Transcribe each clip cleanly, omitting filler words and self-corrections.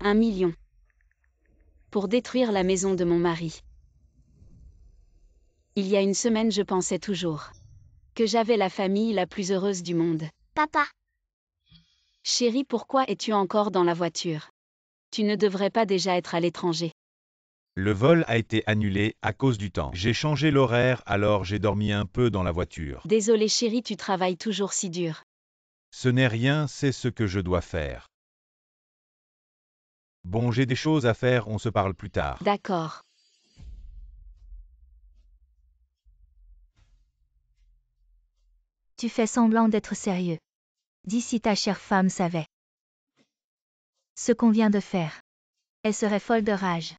1 million. Pour détruire la maison de mon mari. Il y a une semaine, je pensais toujours que j'avais la famille la plus heureuse du monde. Papa, Chérie, pourquoi es-tu encore dans la voiture? Tu ne devrais pas déjà être à l'étranger. Le vol a été annulé à cause du temps. J'ai changé l'horaire, alors j'ai dormi un peu dans la voiture. Désolé chérie, tu travailles toujours si dur. Ce n'est rien, c'est ce que je dois faire. Bon, j'ai des choses à faire, on se parle plus tard. D'accord. tu fais semblant d'être sérieux. Dis si ta chère femme savait ce qu'on vient de faire. Elle serait folle de rage.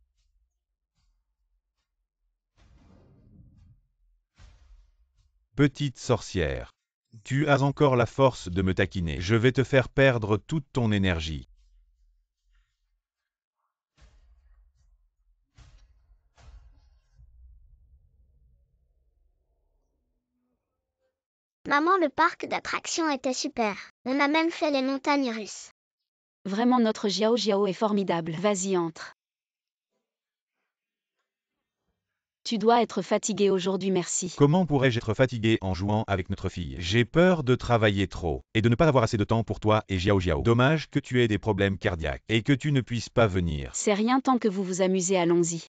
Petite sorcière. Tu as encore la force de me taquiner. Je vais te faire perdre toute ton énergie. Maman, le parc d'attractions était super. On a même fait les montagnes russes. Vraiment, notre Jiao Jiao est formidable. Vas-y, entre. Tu dois être fatigué aujourd'hui, merci. Comment pourrais-je être fatigué en jouant avec notre fille? J'ai peur de travailler trop et de ne pas avoir assez de temps pour toi et Jiao Jiao. Dommage que tu aies des problèmes cardiaques et que tu ne puisses pas venir. C'est rien, tant que vous vous amusez, allons-y.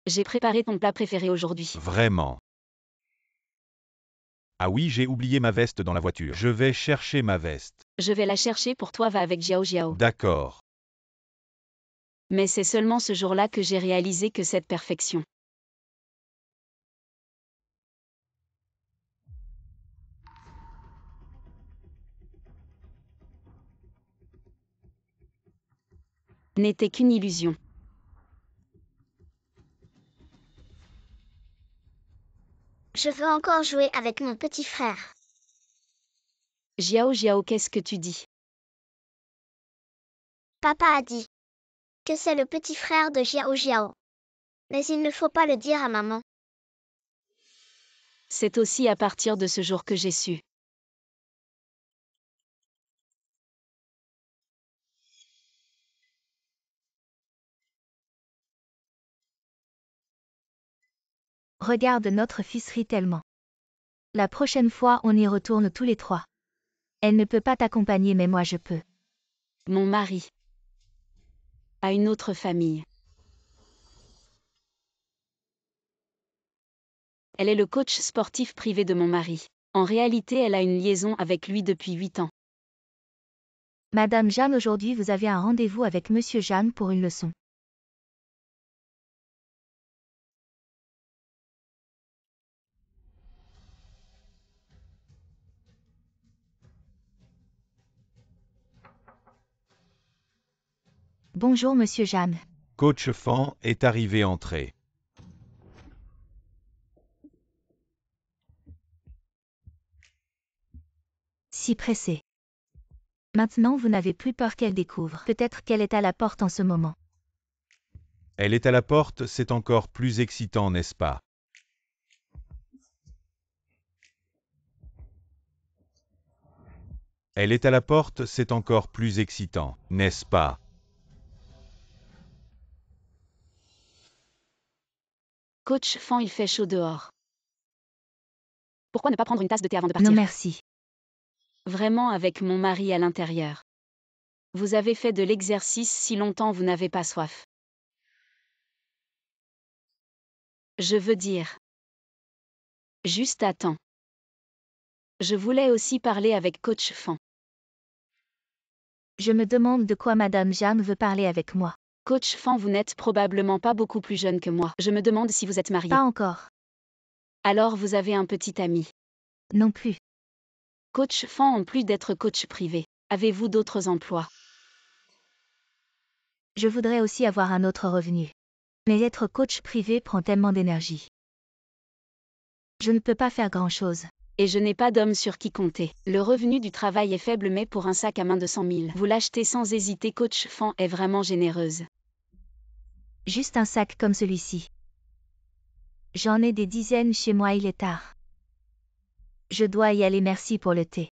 J'ai préparé ton plat préféré aujourd'hui. Vraiment. Ah oui, j'ai oublié ma veste dans la voiture. Je vais chercher ma veste. Je vais la chercher pour toi, va avec Jiao Jiao. D'accord. Mais c'est seulement ce jour-là que j'ai réalisé que cette perfection n'était qu'une illusion. Je veux encore jouer avec mon petit frère. Jiao Jiao, qu'est-ce que tu dis? Papa a dit que c'est le petit frère de Jiao Jiao. Mais il ne faut pas le dire à maman. C'est aussi à partir de ce jour que j'ai su. Regarde, notre fils rit tellement. La prochaine fois, on y retourne tous les trois. Elle ne peut pas t'accompagner, mais moi je peux. Mon mari a une autre famille. Elle est le coach sportif privé de mon mari. En réalité, elle a une liaison avec lui depuis 8 ans. Madame Jeanne, aujourd'hui vous avez un rendez-vous avec Monsieur Jeanne pour une leçon. Bonjour Monsieur Jeanne. Coach Fan est arrivé entrée. Si pressé. Maintenant vous n'avez plus peur qu'elle découvre. Peut-être qu'elle est à la porte en ce moment. Elle est à la porte, c'est encore plus excitant, n'est-ce pas? Elle est à la porte, c'est encore plus excitant, n'est-ce pas? Coach Fan, il fait chaud dehors. Pourquoi ne pas prendre une tasse de thé avant de partir? Non merci. Vraiment, avec mon mari à l'intérieur. Vous avez fait de l'exercice si longtemps, vous n'avez pas soif. Je veux dire. Juste attends. Je voulais aussi parler avec Coach Fan. Je me demande de quoi Madame Jeanne veut parler avec moi. Coach Fan, vous n'êtes probablement pas beaucoup plus jeune que moi. Je me demande si vous êtes marié. Pas encore. Alors vous avez un petit ami. Non plus. Coach Fan, en plus d'être coach privé, avez-vous d'autres emplois? Je voudrais aussi avoir un autre revenu. Mais être coach privé prend tellement d'énergie. Je ne peux pas faire grand-chose. Et je n'ai pas d'homme sur qui compter. Le revenu du travail est faible, mais pour un sac à main de 100 000, vous l'achetez sans hésiter. Coach Fan est vraiment généreuse. Juste un sac comme celui-ci. J'en ai des dizaines chez moi, il est tard. Je dois y aller, merci pour le thé.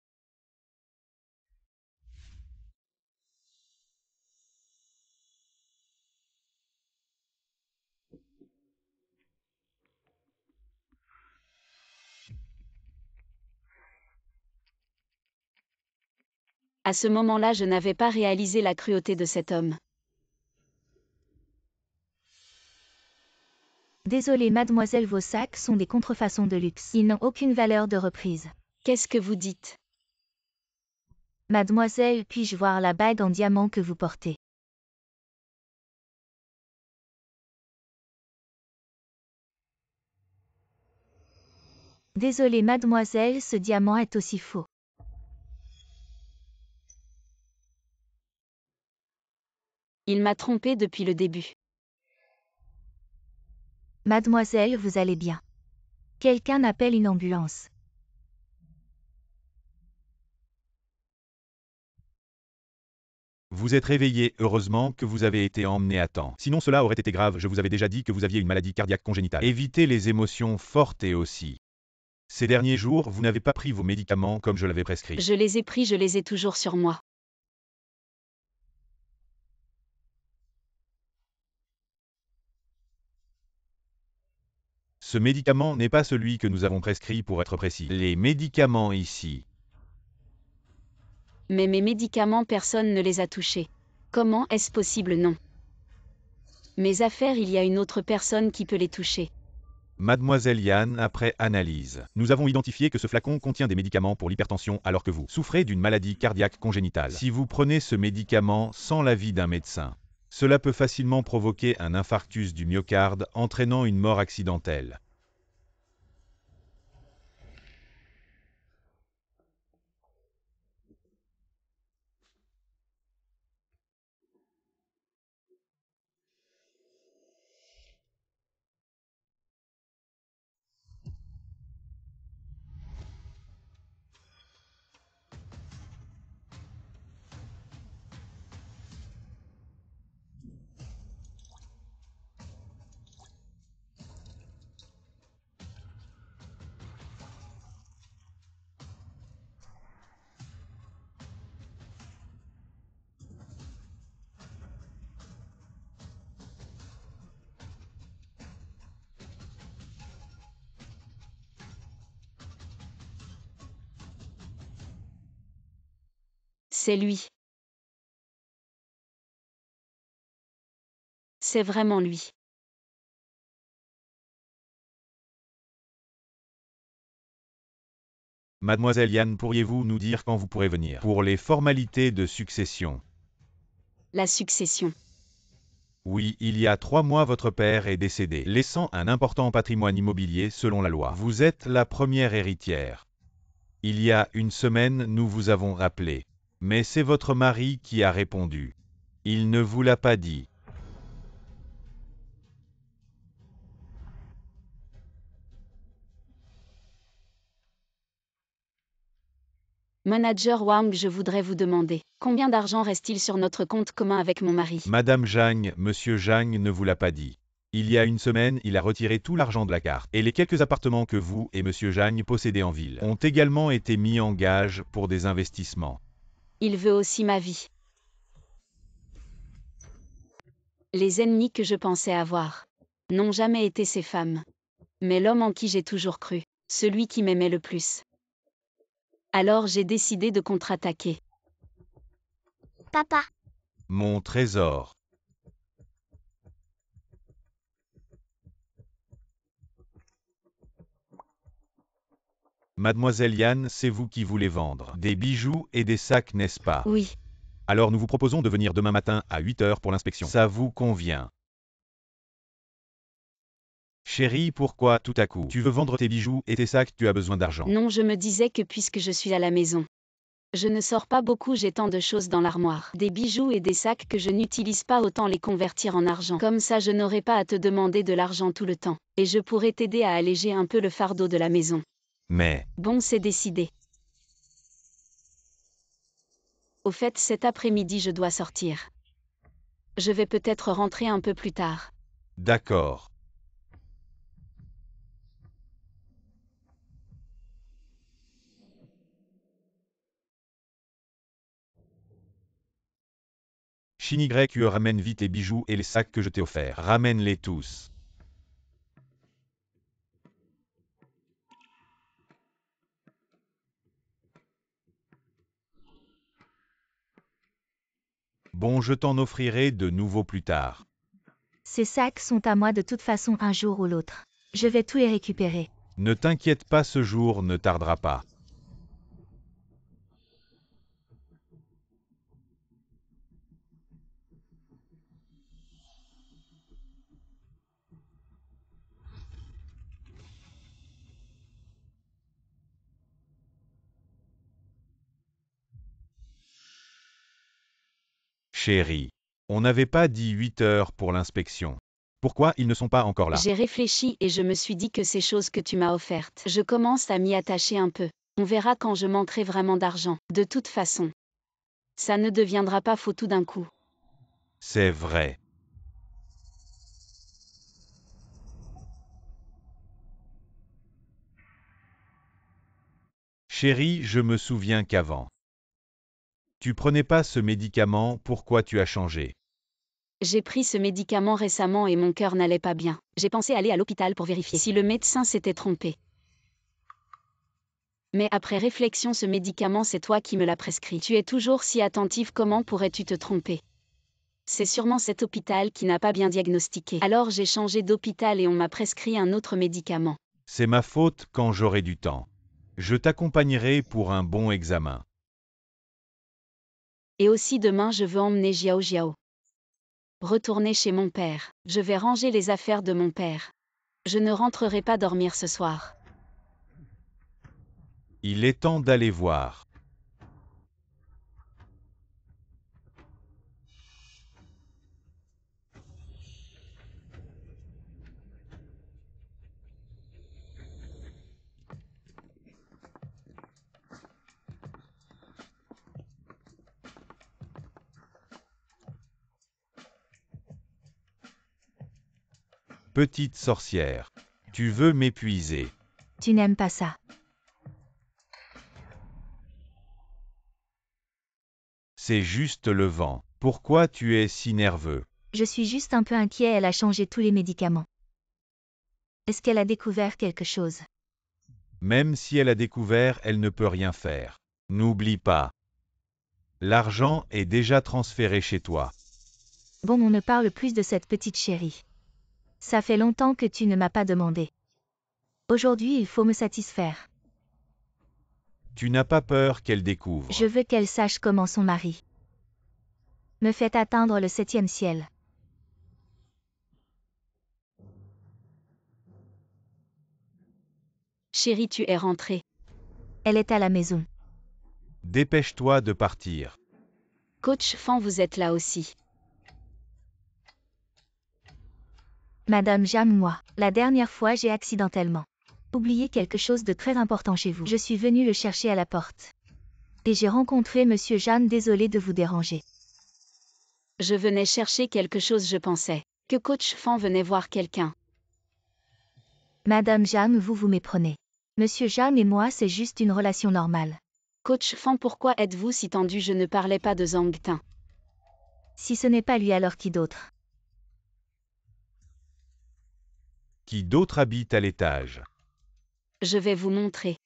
À ce moment-là, je n'avais pas réalisé la cruauté de cet homme. Désolée mademoiselle, vos sacs sont des contrefaçons de luxe. Ils n'ont aucune valeur de reprise. Qu'est-ce que vous dites? Mademoiselle, puis-je voir la bague en diamant que vous portez? Désolée mademoiselle, ce diamant est aussi faux. Il m'a trompé depuis le début. Mademoiselle, vous allez bien. Quelqu'un appelle une ambulance. Vous êtes réveillé, heureusement que vous avez été emmené à temps. Sinon cela aurait été grave, je vous avais déjà dit que vous aviez une maladie cardiaque congénitale. Évitez les émotions fortes et aussi. Ces derniers jours, vous n'avez pas pris vos médicaments comme je l'avais prescrit. Je les ai pris, je les ai toujours sur moi. Ce médicament n'est pas celui que nous avons prescrit pour être précis. Les médicaments ici. Mais mes médicaments, personne ne les a touchés. Comment est-ce possible? Non. Mes affaires, il y a une autre personne qui peut les toucher. Mademoiselle Yann, après analyse, nous avons identifié que ce flacon contient des médicaments pour l'hypertension alors que vous souffrez d'une maladie cardiaque congénitale. Si vous prenez ce médicament sans l'avis d'un médecin, cela peut facilement provoquer un infarctus du myocarde entraînant une mort accidentelle. C'est lui. C'est vraiment lui. Mademoiselle Yann, pourriez-vous nous dire quand vous pourrez venir pour les formalités de succession? La succession. Oui, il y a 3 mois votre père est décédé, laissant un important patrimoine immobilier selon la loi. Vous êtes la première héritière. Il y a une semaine, nous vous avons rappelé. Mais c'est votre mari qui a répondu. Il ne vous l'a pas dit. Manager Wang, je voudrais vous demander, combien d'argent reste-t-il sur notre compte commun avec mon mari? Madame Jang, Monsieur Jang ne vous l'a pas dit. Il y a une semaine, il a retiré tout l'argent de la carte. Et les quelques appartements que vous et Monsieur Jang possédez en ville ont également été mis en gage pour des investissements. Il veut aussi ma vie. Les ennemis que je pensais avoir n'ont jamais été ces femmes. Mais l'homme en qui j'ai toujours cru, celui qui m'aimait le plus. Alors j'ai décidé de contre-attaquer. Papa, Mon trésor. Mademoiselle Yann, c'est vous qui voulez vendre des bijoux et des sacs, n'est-ce pas? Oui, Alors nous vous proposons de venir demain matin à 8 heures pour l'inspection. Ça vous convient? Chérie, pourquoi tout à coup tu veux vendre tes bijoux et tes sacs? Tu as besoin d'argent. non, je me disais que puisque je suis à la maison, je ne sors pas beaucoup, j'ai tant de choses dans l'armoire. Des bijoux et des sacs que je n'utilise pas, autant les convertir en argent. Comme ça, je n'aurai pas à te demander de l'argent tout le temps. Et je pourrai t'aider à alléger un peu le fardeau de la maison. Mais, Bon, c'est décidé. Au fait, cet après-midi, je dois sortir. Je vais peut-être rentrer un peu plus tard. d'accord. Shinigreku, ramène vite les bijoux et les sacs que je t'ai offerts. Ramène-les tous. Bon, je t'en offrirai de nouveaux plus tard. Ces sacs sont à moi de toute façon un jour ou l'autre. Je vais tout les récupérer. Ne t'inquiète pas, ce jour ne tardera pas. Chérie, on n'avait pas dit 8 heures pour l'inspection. Pourquoi ils ne sont pas encore là? J'ai réfléchi et je me suis dit que ces choses que tu m'as offertes, je commence à m'y attacher un peu. On verra quand je manquerai vraiment d'argent. De toute façon, ça ne deviendra pas faux tout d'un coup. C'est vrai. Chérie, je me souviens qu'avant, tu prenais pas ce médicament, pourquoi tu as changé? J'ai pris ce médicament récemment et mon cœur n'allait pas bien. J'ai pensé aller à l'hôpital pour vérifier si le médecin s'était trompé. Mais après réflexion, ce médicament, c'est toi qui me l'as prescrit. Tu es toujours si attentive, comment pourrais-tu te tromper? C'est sûrement cet hôpital qui n'a pas bien diagnostiqué. Alors j'ai changé d'hôpital et on m'a prescrit un autre médicament. C'est ma faute quand j'aurai du temps. Je t'accompagnerai pour un bon examen. Et aussi demain je veux emmener Jiao Jiao. Retourner chez mon père. Je vais ranger les affaires de mon père. Je ne rentrerai pas dormir ce soir. Il est temps d'aller voir. Petite sorcière, tu veux m'épuiser. Tu n'aimes pas ça. C'est juste le vent. Pourquoi tu es si nerveux? Je suis juste un peu inquiet, elle a changé tous les médicaments. Est-ce qu'elle a découvert quelque chose? Même si elle a découvert, elle ne peut rien faire. N'oublie pas. L'argent est déjà transféré chez toi. Bon, on ne parle plus de cette petite chérie. Ça fait longtemps que tu ne m'as pas demandé. Aujourd'hui, il faut me satisfaire. Tu n'as pas peur qu'elle découvre. Je veux qu'elle sache comment son mari me fait atteindre le 7e ciel. Chérie, tu es rentrée. Elle est à la maison. Dépêche-toi de partir. Coach Fan, vous êtes là aussi. Madame Jam, moi, la dernière fois j'ai accidentellement oublié quelque chose de très important chez vous. Je suis venue le chercher à la porte. Et j'ai rencontré Monsieur Jeanne, désolé de vous déranger. Je venais chercher quelque chose, je pensais que Coach Fan venait voir quelqu'un. Madame Jam, vous méprenez. Monsieur Jam et moi, c'est juste une relation normale. Coach Fan, pourquoi êtes-vous si tendu? Je ne parlais pas de Zhang Tin. Si ce n'est pas lui, alors qui d'autre? Qui d'autre habite à l'étage? Je vais vous montrer.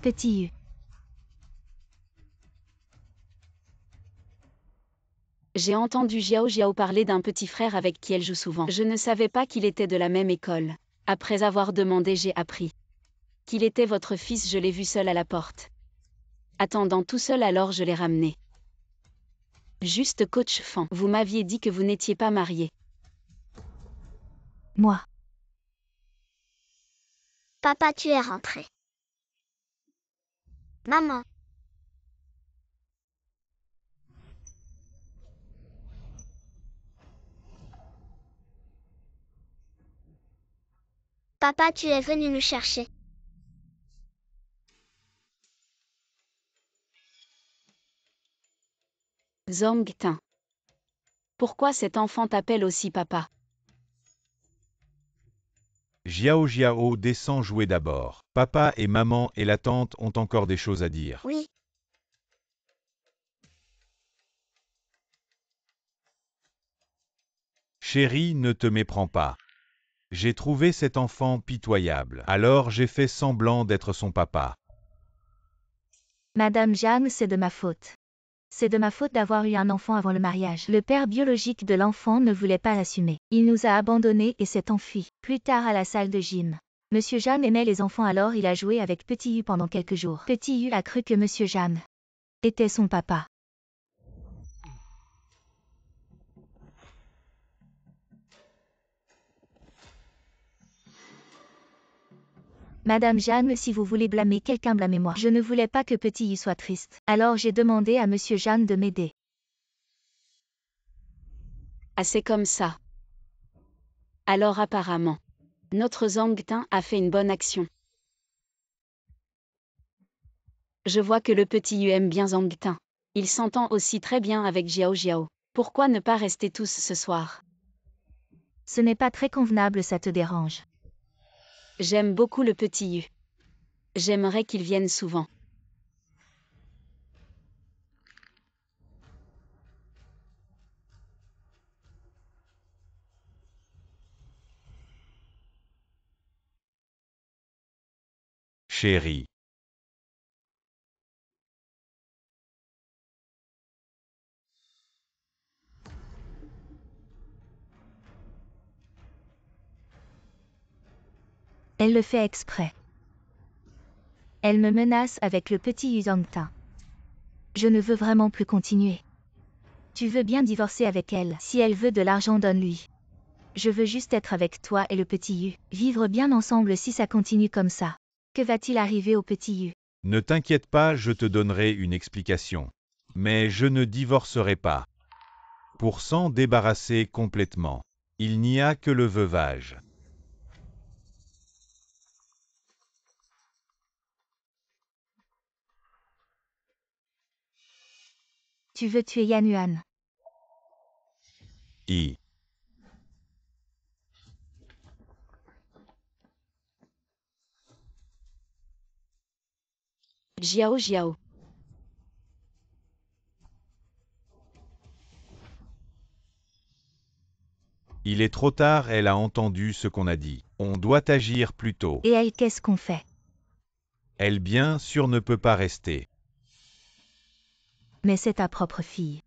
Petit U. J'ai entendu Jiao Jiao parler d'un petit frère avec qui elle joue souvent. Je ne savais pas qu'il était de la même école. Après avoir demandé, j'ai appris qu'il était votre fils. Je l'ai vu seul à la porte. Attendant tout seul, alors je l'ai ramené. Juste Coach Fan, vous m'aviez dit que vous n'étiez pas marié. Moi. Papa, tu es rentré. Maman. Papa, tu es venu nous chercher. Zhang Tin. Pourquoi cet enfant t'appelle aussi papa? Jiao Jiao, descends jouer d'abord. Papa et maman et la tante ont encore des choses à dire. Oui. Chérie, ne te méprends pas. J'ai trouvé cet enfant pitoyable. Alors j'ai fait semblant d'être son papa. Madame Jeanne, c'est de ma faute. C'est de ma faute d'avoir eu un enfant avant le mariage. Le père biologique de l'enfant ne voulait pas l'assumer. Il nous a abandonnés et s'est enfui. Plus tard à la salle de gym. Monsieur Jeanne aimait les enfants, alors il a joué avec Petit U pendant quelques jours. Petit U a cru que Monsieur Jeanne était son papa. Madame Jeanne, si vous voulez blâmer quelqu'un, blâmez-moi. Je ne voulais pas que Petit U soit triste. Alors j'ai demandé à Monsieur Jeanne de m'aider. Ah, c'est comme ça. Alors apparemment, notre Zhangtin a fait une bonne action. Je vois que le petit Yu aime bien Zhangtin. Il s'entend aussi très bien avec Jiao Jiao. Pourquoi ne pas rester tous ce soir? Ce n'est pas très convenable, ça te dérange. J'aime beaucoup le petit Yu. J'aimerais qu'il vienne souvent. Chérie. Elle le fait exprès. Elle me menace avec le petit Yu Zhangtin. Je ne veux vraiment plus continuer. Tu veux bien divorcer avec elle. Si elle veut de l'argent, donne-lui. Je veux juste être avec toi et le petit Yu. Vivre bien ensemble. Si ça continue comme ça, que va-t-il arriver au petit Yu? Ne t'inquiète pas, je te donnerai une explication. Mais je ne divorcerai pas. Pour s'en débarrasser complètement, il n'y a que le veuvage. Tu veux tuer Yan Yuan? I. Jiao Jiao. Il est trop tard, elle a entendu ce qu'on a dit. On doit agir plus tôt. Et elle, qu'est-ce qu'on fait? Elle bien sûr ne peut pas rester. Mais c'est ta propre fille.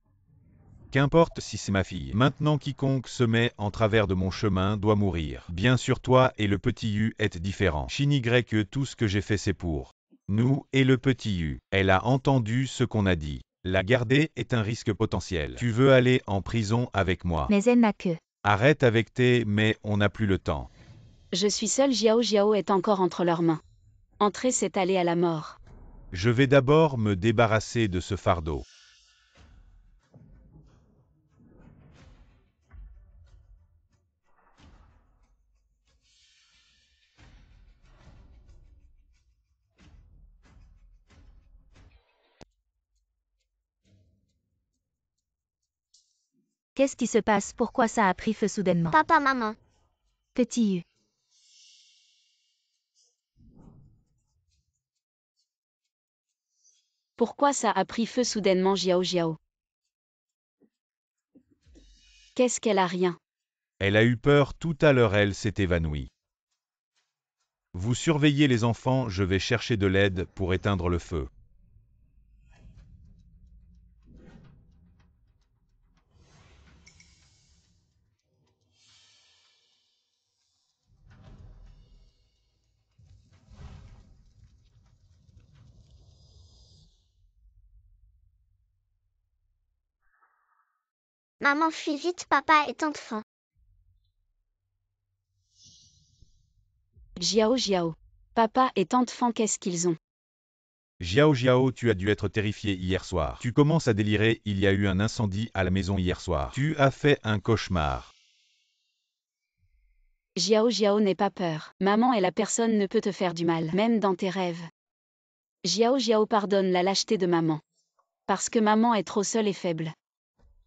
Qu'importe si c'est ma fille. Maintenant quiconque se met en travers de mon chemin doit mourir. Bien sûr toi et le petit Yu êtes différents. Shin que tout ce que j'ai fait c'est pour nous et le petit Yu. Elle a entendu ce qu'on a dit. La garder est un risque potentiel. Tu veux aller en prison avec moi. Mais elle n'a que... Arrête avec tes mais on n'a plus le temps. Je suis seule, Jiao Jiao est encore entre leurs mains. Entrer, c'est aller à la mort. Je vais d'abord me débarrasser de ce fardeau. Qu'est-ce qui se passe? Pourquoi ça a pris feu soudainement? Papa, maman. Petit Yu. Pourquoi ça a pris feu soudainement, Jiao Jiao? Qu'est-ce qu'elle a? Rien. Elle a eu peur tout à l'heure, elle s'est évanouie. Vous surveillez les enfants, je vais chercher de l'aide pour éteindre le feu. Maman, fuis vite, papa est tante faim. Jiao Jiao. Papa et tante Fan, qu'est-ce qu'ils ont? Jiao Jiao, tu as dû être terrifié hier soir. Tu commences à délirer, il y a eu un incendie à la maison hier soir. Tu as fait un cauchemar. Jiao Jiao, n'aie pas peur. Maman et la personne ne peut te faire du mal, même dans tes rêves. Jiao Jiao, pardonne la lâcheté de maman. Parce que maman est trop seule et faible.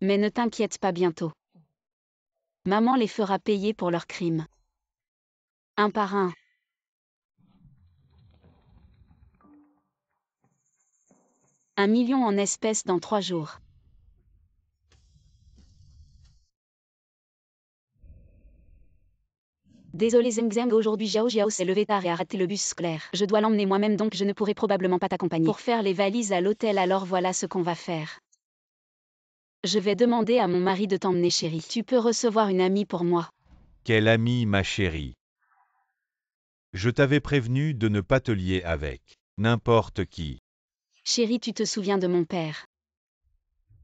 Mais ne t'inquiète pas, bientôt. Maman les fera payer pour leurs crimes. Un par un. $1 million en espèces dans 3 jours. Désolé Zeng Zeng, aujourd'hui Xiao Xiao s'est levé tard et a raté le bus scolaire. Je dois l'emmener moi-même donc je ne pourrai probablement pas t'accompagner. Pour faire les valises à l'hôtel, alors voilà ce qu'on va faire. Je vais demander à mon mari de t'emmener chérie. Tu peux recevoir une amie pour moi. Quelle amie ma chérie? Je t'avais prévenu de ne pas te lier avec n'importe qui. Chérie, tu te souviens de mon père?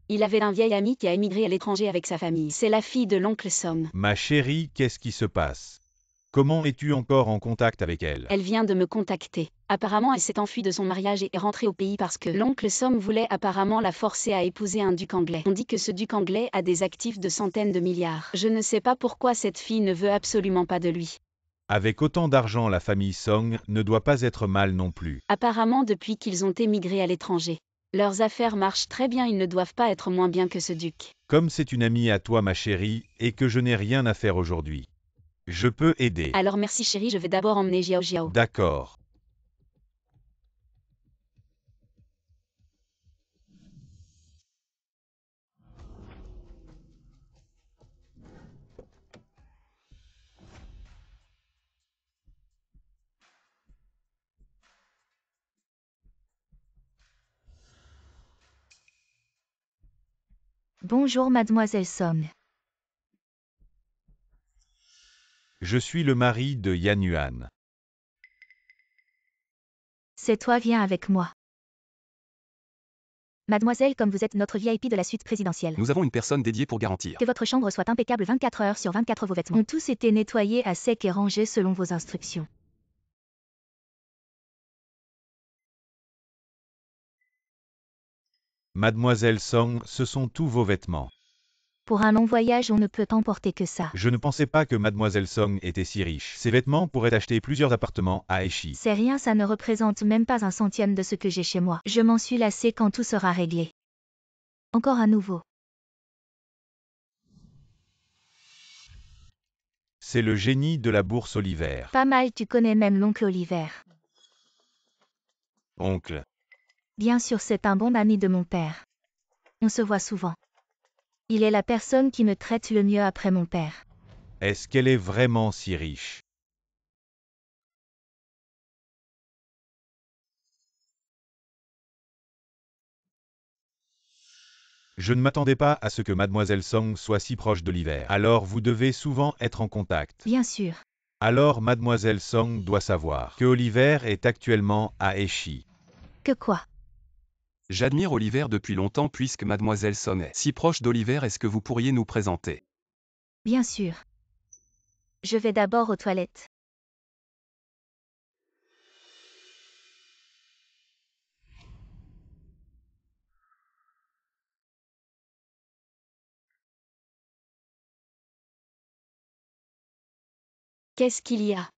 Il avait un vieil ami qui a émigré à l'étranger avec sa famille. C'est la fille de l'oncle Song. Ma chérie, qu'est-ce qui se passe? Comment es-tu encore en contact avec elle? Elle vient de me contacter. Apparemment, elle s'est enfuie de son mariage et est rentrée au pays parce que l'oncle Song voulait apparemment la forcer à épouser un duc anglais. On dit que ce duc anglais a des actifs de centaines de milliards. Je ne sais pas pourquoi cette fille ne veut absolument pas de lui. Avec autant d'argent, la famille Song ne doit pas être mal non plus. Apparemment, depuis qu'ils ont émigré à l'étranger, leurs affaires marchent très bien, ils ne doivent pas être moins bien que ce duc. Comme c'est une amie à toi ma chérie, et que je n'ai rien à faire aujourd'hui, je peux aider. Alors merci chérie, je vais d'abord emmener Xiao Xiao. D'accord. Bonjour mademoiselle Song. Je suis le mari de Yan Yuan. C'est toi, viens avec moi. Mademoiselle, comme vous êtes notre VIP de la suite présidentielle, Nous avons une personne dédiée pour garantir. que votre chambre soit impeccable 24 heures sur 24, vos vêtements ont tous été nettoyés à sec et rangés selon vos instructions. Mademoiselle Song, ce sont tous vos vêtements. Pour un long voyage, on ne peut emporter que ça. Je ne pensais pas que Mademoiselle Song était si riche. Ces vêtements pourraient acheter plusieurs appartements à Aichi. C'est rien, ça ne représente même pas un centième de ce que j'ai chez moi. Je m'en suis lassée quand tout sera réglé. Encore à nouveau. C'est le génie de la bourse Oliver. Pas mal, tu connais même l'oncle Oliver. Oncle. Bien sûr, c'est un bon ami de mon père. On se voit souvent. Il est la personne qui me traite le mieux après mon père. Est-ce qu'elle est vraiment si riche? Je ne m'attendais pas à ce que Mademoiselle Song soit si proche d'Oliver. Alors vous devez souvent être en contact. Bien sûr. Alors Mademoiselle Song doit savoir que Oliver est actuellement à Aichi. Que quoi? J'admire Oliver depuis longtemps puisque Mademoiselle Song est si proche d'Oliver. Est-ce que vous pourriez nous présenter? Bien sûr. Je vais d'abord aux toilettes. Qu'est-ce qu'il y a?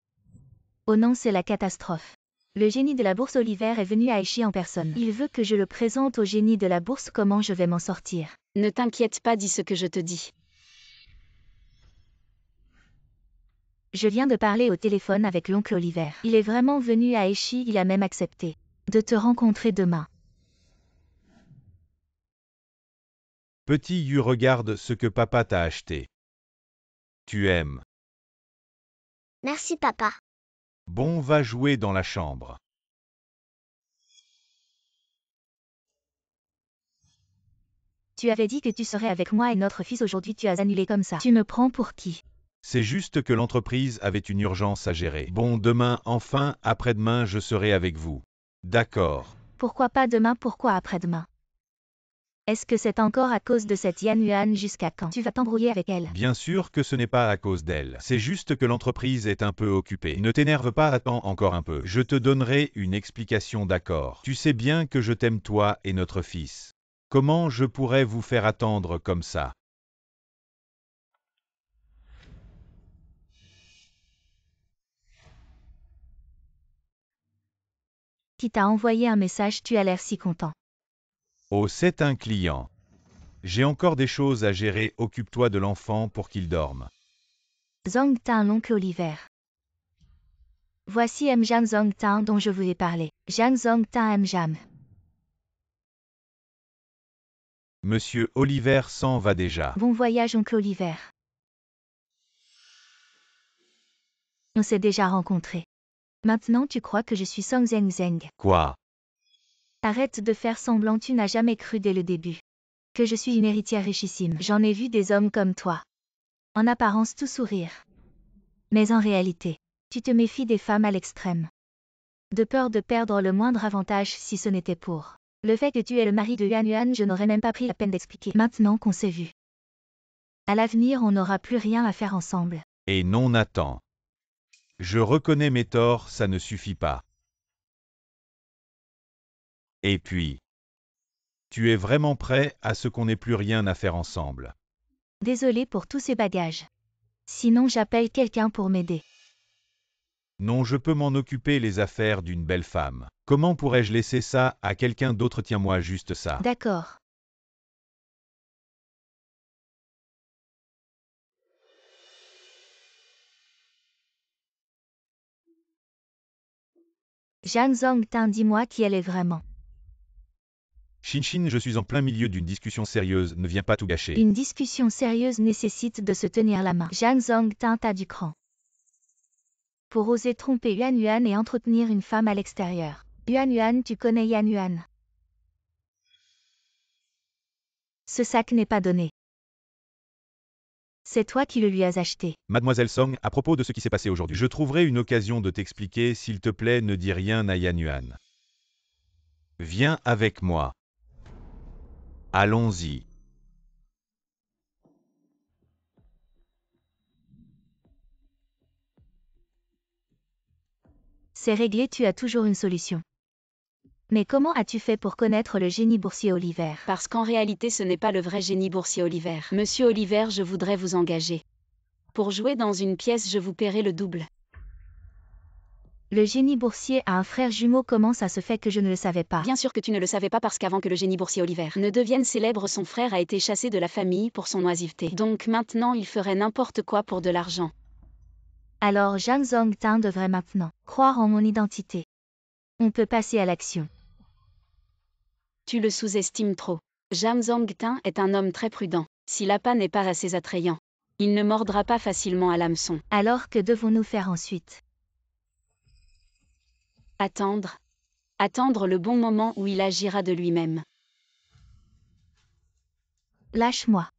Oh non, c'est la catastrophe. Le génie de la bourse Oliver est venu à Aichi en personne. Il veut que je le présente au génie de la bourse. Comment je vais m'en sortir? Ne t'inquiète pas, dis ce que je te dis. Je viens de parler au téléphone avec l'oncle Oliver. Il est vraiment venu à Aichi, il a même accepté de te rencontrer demain. Petit Yu, regarde ce que papa t'a acheté. Tu aimes. Merci papa. Bon, va jouer dans la chambre. Tu avais dit que tu serais avec moi et notre fils, aujourd'hui tu as annulé comme ça. Tu me prends pour qui? C'est juste que l'entreprise avait une urgence à gérer. Bon, demain, enfin, après-demain, je serai avec vous. D'accord. Pourquoi pas demain, pourquoi après-demain? Est-ce que c'est encore à cause de cette Yan Yuan? Jusqu'à quand tu vas t'embrouiller avec elle? Bien sûr que ce n'est pas à cause d'elle. C'est juste que l'entreprise est un peu occupée. Ne t'énerve pas, attends encore un peu. Je te donnerai une explication, d'accord. Tu sais bien que je t'aime toi et notre fils. Comment je pourrais vous faire attendre comme ça? Qui t'a envoyé un message? Tu as l'air si content. Oh, c'est un client. J'ai encore des choses à gérer, occupe-toi de l'enfant pour qu'il dorme. Zhang Tin, l'oncle Oliver. Voici Mjam Zhang Tin dont je vous ai parlé. Jan Zhang Tin Mjam. Monsieur Oliver s'en va déjà. Bon voyage oncle Oliver. On s'est déjà rencontrés. Maintenant tu crois que je suis Song Zeng Zeng. Quoi? Arrête de faire semblant, tu n'as jamais cru dès le début que je suis une héritière richissime. J'en ai vu des hommes comme toi. En apparence tout sourire. Mais en réalité, tu te méfies des femmes à l'extrême. De peur de perdre le moindre avantage si ce n'était pour le fait que tu es le mari de Yuan Yuan, je n'aurais même pas pris la peine d'expliquer. Maintenant qu'on s'est vu. À l'avenir, on n'aura plus rien à faire ensemble. Et non, Nathan. Je reconnais mes torts, ça ne suffit pas. Et puis, tu es vraiment prêt à ce qu'on n'ait plus rien à faire ensemble? Désolé pour tous ces bagages. Sinon j'appelle quelqu'un pour m'aider. Non, je peux m'en occuper, les affaires d'une belle femme. Comment pourrais-je laisser ça à quelqu'un d'autre? Tiens-moi juste ça. D'accord. Jeanne Zongtin, dis-moi qui elle est vraiment. Shin, je suis en plein milieu d'une discussion sérieuse, ne viens pas tout gâcher. Une discussion sérieuse nécessite de se tenir la main. Jeanne Zongtin, t'as du cran. Pour oser tromper Yuan Yuan et entretenir une femme à l'extérieur. Yuan Yuan, tu connais Yan Yuan. Ce sac n'est pas donné. C'est toi qui le lui as acheté. Mademoiselle Song, à propos de ce qui s'est passé aujourd'hui, je trouverai une occasion de t'expliquer, s'il te plaît, ne dis rien à Yan Yuan. Viens avec moi. Allons-y. C'est réglé, tu as toujours une solution. Mais comment as-tu fait pour connaître le génie boursier Oliver? Parce qu'en réalité ce n'est pas le vrai génie boursier Oliver. Monsieur Oliver, je voudrais vous engager. Pour jouer dans une pièce, je vous paierai le double. Le génie boursier a un frère jumeau, comment ça se fait que je ne le savais pas? Bien sûr que tu ne le savais pas, parce qu'avant que le génie boursier Oliver ne devienne célèbre, son frère a été chassé de la famille pour son oisiveté. Donc maintenant il ferait n'importe quoi pour de l'argent. Alors Jeanne Zongtin devrait maintenant croire en mon identité. On peut passer à l'action. Tu le sous-estimes trop. Jam Zongtin est un homme très prudent. Si l'appât n'est pas assez attrayant, il ne mordra pas facilement à l'hameçon. Alors que devons-nous faire ensuite? Attendre. Attendre le bon moment où il agira de lui-même. Lâche-moi.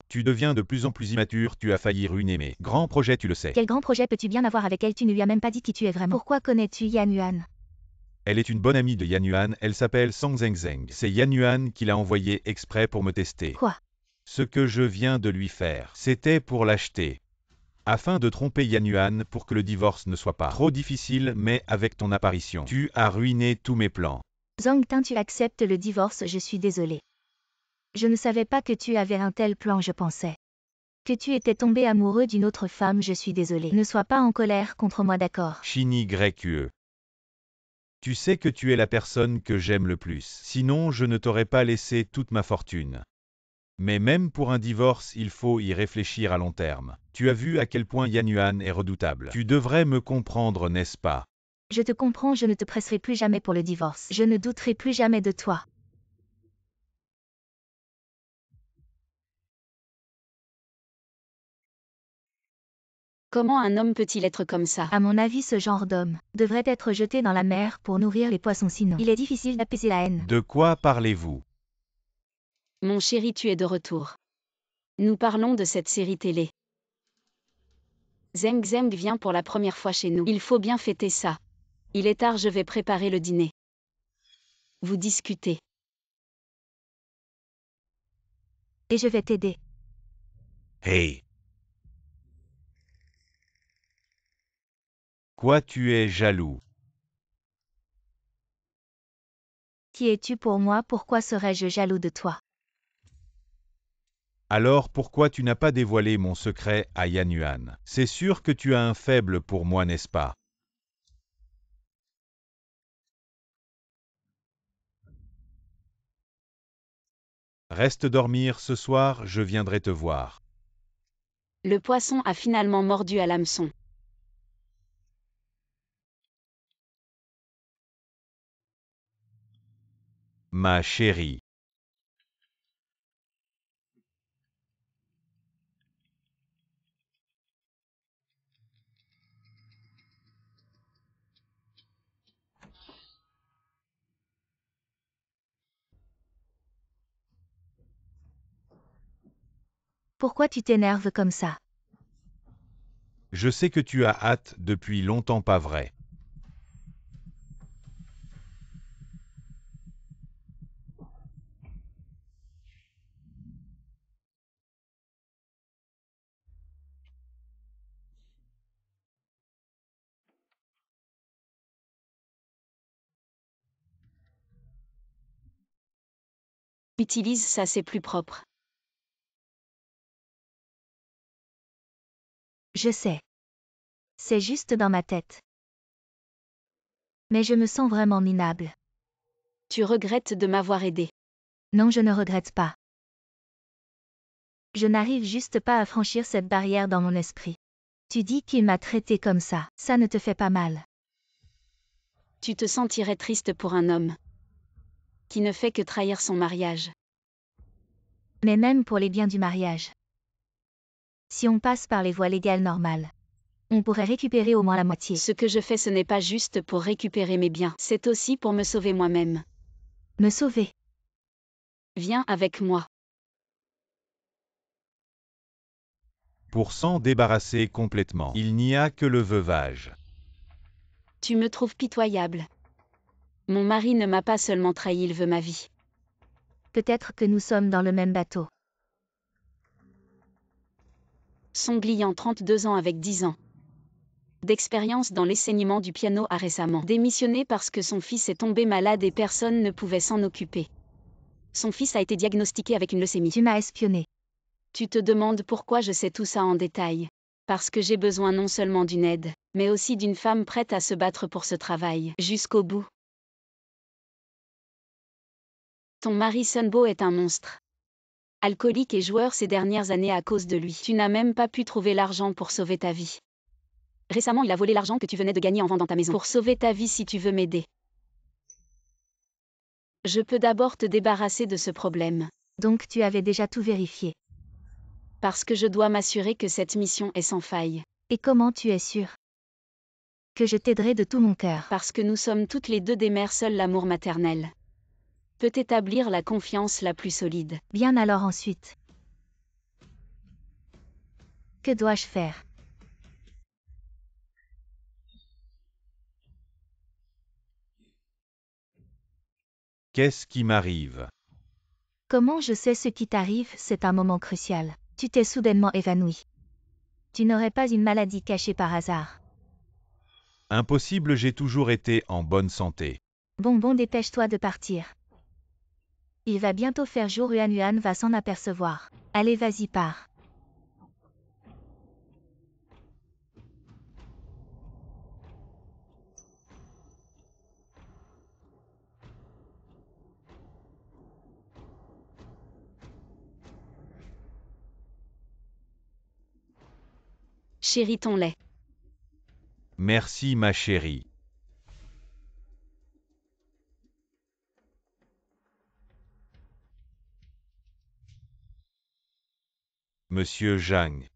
Tu deviens de plus en plus immature, tu as failli ruiner mes grands projets, tu le sais. Quel grand projet peux-tu bien avoir avec elle? Tu ne lui as même pas dit qui tu es vraiment. Pourquoi connais-tu Yan Yuan? Elle est une bonne amie de Yan Yuan, elle s'appelle Song Zeng Zeng. C'est Yan Yuan qui l'a envoyée exprès pour me tester. Quoi? Ce que je viens de lui faire, c'était pour l'acheter. Afin de tromper Yan Yuan pour que le divorce ne soit pas trop difficile, mais avec ton apparition, tu as ruiné tous mes plans. Zongtin, tu acceptes le divorce, je suis désolé. Je ne savais pas que tu avais un tel plan, je pensais que tu étais tombé amoureux d'une autre femme, je suis désolé. Ne sois pas en colère contre moi, d'accord? Chini Grecue. Tu sais que tu es la personne que j'aime le plus. Sinon, je ne t'aurais pas laissé toute ma fortune. Mais même pour un divorce, il faut y réfléchir à long terme. Tu as vu à quel point Yan Yuan est redoutable. Tu devrais me comprendre, n'est-ce pas? Je te comprends, je ne te presserai plus jamais pour le divorce. Je ne douterai plus jamais de toi. Comment un homme peut-il être comme ça? À mon avis, ce genre d'homme devrait être jeté dans la mer pour nourrir les poissons, sinon il est difficile d'apaiser la haine. De quoi parlez-vous? Mon chéri, tu es de retour. Nous parlons de cette série télé. Zeng Zeng vient pour la première fois chez nous. Il faut bien fêter ça. Il est tard, je vais préparer le dîner. Vous discutez. Et je vais t'aider. Hey! Quoi, tu es jaloux? Qui es-tu pour moi? Pourquoi serais-je jaloux de toi? Alors pourquoi tu n'as pas dévoilé mon secret à Yan Yuan? C'est sûr que tu as un faible pour moi, n'est-ce pas? Reste dormir ce soir, je viendrai te voir. Le poisson a finalement mordu à l'hameçon. Ma chérie. Pourquoi tu t'énerves comme ça? Je sais que tu as hâte depuis longtemps, pas vrai? Utilise ça, c'est plus propre. Je sais. C'est juste dans ma tête. Mais je me sens vraiment minable. Tu regrettes de m'avoir aidé. Non, je ne regrette pas. Je n'arrive juste pas à franchir cette barrière dans mon esprit. Tu dis qu'il m'a traité comme ça ne te fait pas mal. Tu te sentirais triste pour un homme qui ne fait que trahir son mariage. Mais même pour les biens du mariage. Si on passe par les voies légales normales, on pourrait récupérer au moins la moitié. Ce que je fais, ce n'est pas juste pour récupérer mes biens, c'est aussi pour me sauver moi-même. Me sauver. Viens avec moi. Pour s'en débarrasser complètement, il n'y a que le veuvage. Tu me trouves pitoyable. Mon mari ne m'a pas seulement trahi, il veut ma vie. Peut-être que nous sommes dans le même bateau. Son Glian, 32 ans avec 10 ans d'expérience dans l'enseignement du piano, a récemment démissionné parce que son fils est tombé malade et personne ne pouvait s'en occuper. Son fils a été diagnostiqué avec une leucémie. Tu m'as espionné. Tu te demandes pourquoi je sais tout ça en détail. Parce que j'ai besoin non seulement d'une aide, mais aussi d'une femme prête à se battre pour ce travail, jusqu'au bout. Ton mari Sunbo est un monstre. Alcoolique et joueur ces dernières années à cause de lui. Tu n'as même pas pu trouver l'argent pour sauver ta vie. Récemment, il a volé l'argent que tu venais de gagner en vendant ta maison. Pour sauver ta vie, si tu veux m'aider. Je peux d'abord te débarrasser de ce problème. Donc tu avais déjà tout vérifié. Parce que je dois m'assurer que cette mission est sans faille. Et comment tu es sûr que je t'aiderai de tout mon cœur? Parce que nous sommes toutes les deux des mères, seul l'amour maternel peut établir la confiance la plus solide. Bien alors ensuite. Que dois-je faire? Qu'est-ce qui m'arrive? Comment je sais ce qui t'arrive? C'est un moment crucial. Tu t'es soudainement évanoui. Tu n'aurais pas une maladie cachée par hasard. Impossible, j'ai toujours été en bonne santé. Bon, dépêche-toi de partir. Il va bientôt faire jour, Yuan va s'en apercevoir. Allez, vas-y, pars. Chérie, ton lait. Merci ma chérie. Monsieur Zhang.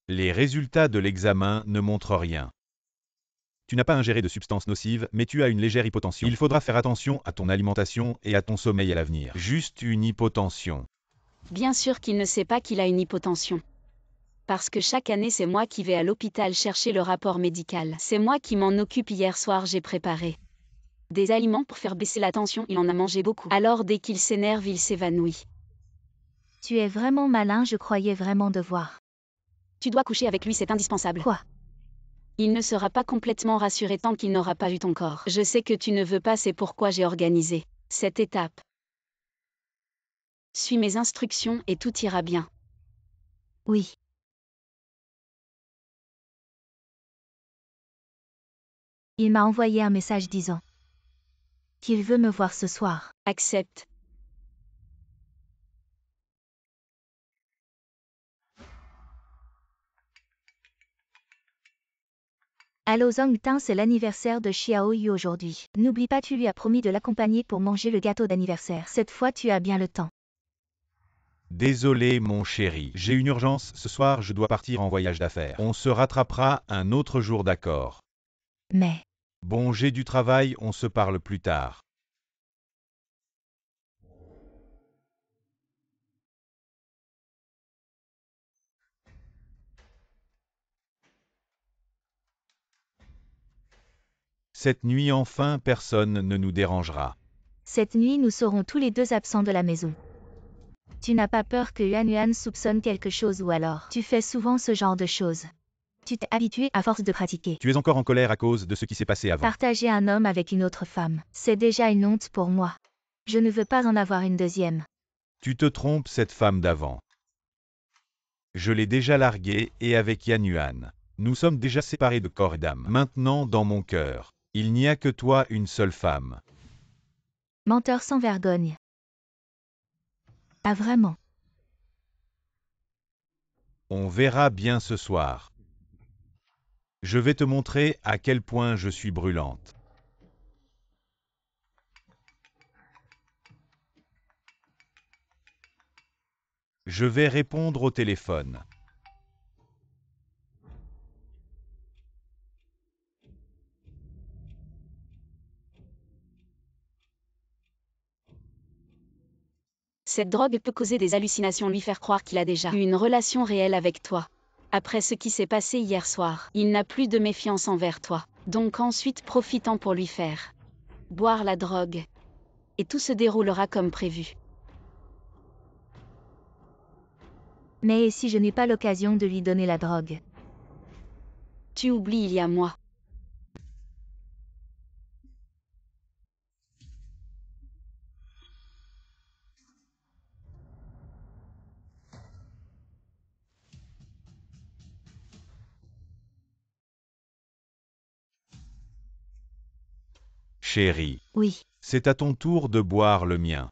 Les résultats de l'examen ne montrent rien. Tu n'as pas ingéré de substances nocives, mais tu as une légère hypotension. Il faudra faire attention à ton alimentation et à ton sommeil à l'avenir. Juste une hypotension. Bien sûr qu'il ne sait pas qu'il a une hypotension. Parce que chaque année, c'est moi qui vais à l'hôpital chercher le rapport médical. C'est moi qui m'en occupe. Hier soir, j'ai préparé des aliments pour faire baisser la tension. Il en a mangé beaucoup. Alors dès qu'il s'énerve, il s'évanouit. Tu es vraiment malin, je croyais vraiment devoir. Tu dois coucher avec lui, c'est indispensable. Quoi? Il ne sera pas complètement rassuré tant qu'il n'aura pas vu ton corps. Je sais que tu ne veux pas, c'est pourquoi j'ai organisé cette étape. Suis mes instructions et tout ira bien. Oui. Il m'a envoyé un message disant qu'il veut me voir ce soir. Accepte. Allô Zhang-Tin, c'est l'anniversaire de Xiao Yu aujourd'hui. N'oublie pas, tu lui as promis de l'accompagner pour manger le gâteau d'anniversaire. Cette fois, tu as bien le temps. Désolé mon chéri, j'ai une urgence, ce soir je dois partir en voyage d'affaires. On se rattrapera un autre jour, d'accord? Mais... Bon, j'ai du travail, on se parle plus tard. Cette nuit enfin personne ne nous dérangera. Cette nuit nous serons tous les deux absents de la maison. Tu n'as pas peur que Yuan soupçonne quelque chose ou alors tu fais souvent ce genre de choses. Tu t'es habitué à force de pratiquer. Tu es encore en colère à cause de ce qui s'est passé avant. Partager un homme avec une autre femme, c'est déjà une honte pour moi. Je ne veux pas en avoir une deuxième. Tu te trompes, cette femme d'avant. Je l'ai déjà larguée et avec Yan Yuan. Nous sommes déjà séparés de corps et d'âme. Maintenant, dans mon cœur, il n'y a que toi, une seule femme. Menteur sans vergogne. Ah vraiment? On verra bien ce soir. Je vais te montrer à quel point je suis brûlante. Je vais répondre au téléphone. Cette drogue peut causer des hallucinations, lui faire croire qu'il a déjà eu une relation réelle avec toi. Après ce qui s'est passé hier soir, il n'a plus de méfiance envers toi. Donc ensuite profitant pour lui faire boire la drogue. Et tout se déroulera comme prévu. Mais et si je n'ai pas l'occasion de lui donner la drogue? Tu oublies, il y a moi. Chérie, Oui. c'est à ton tour de boire le mien.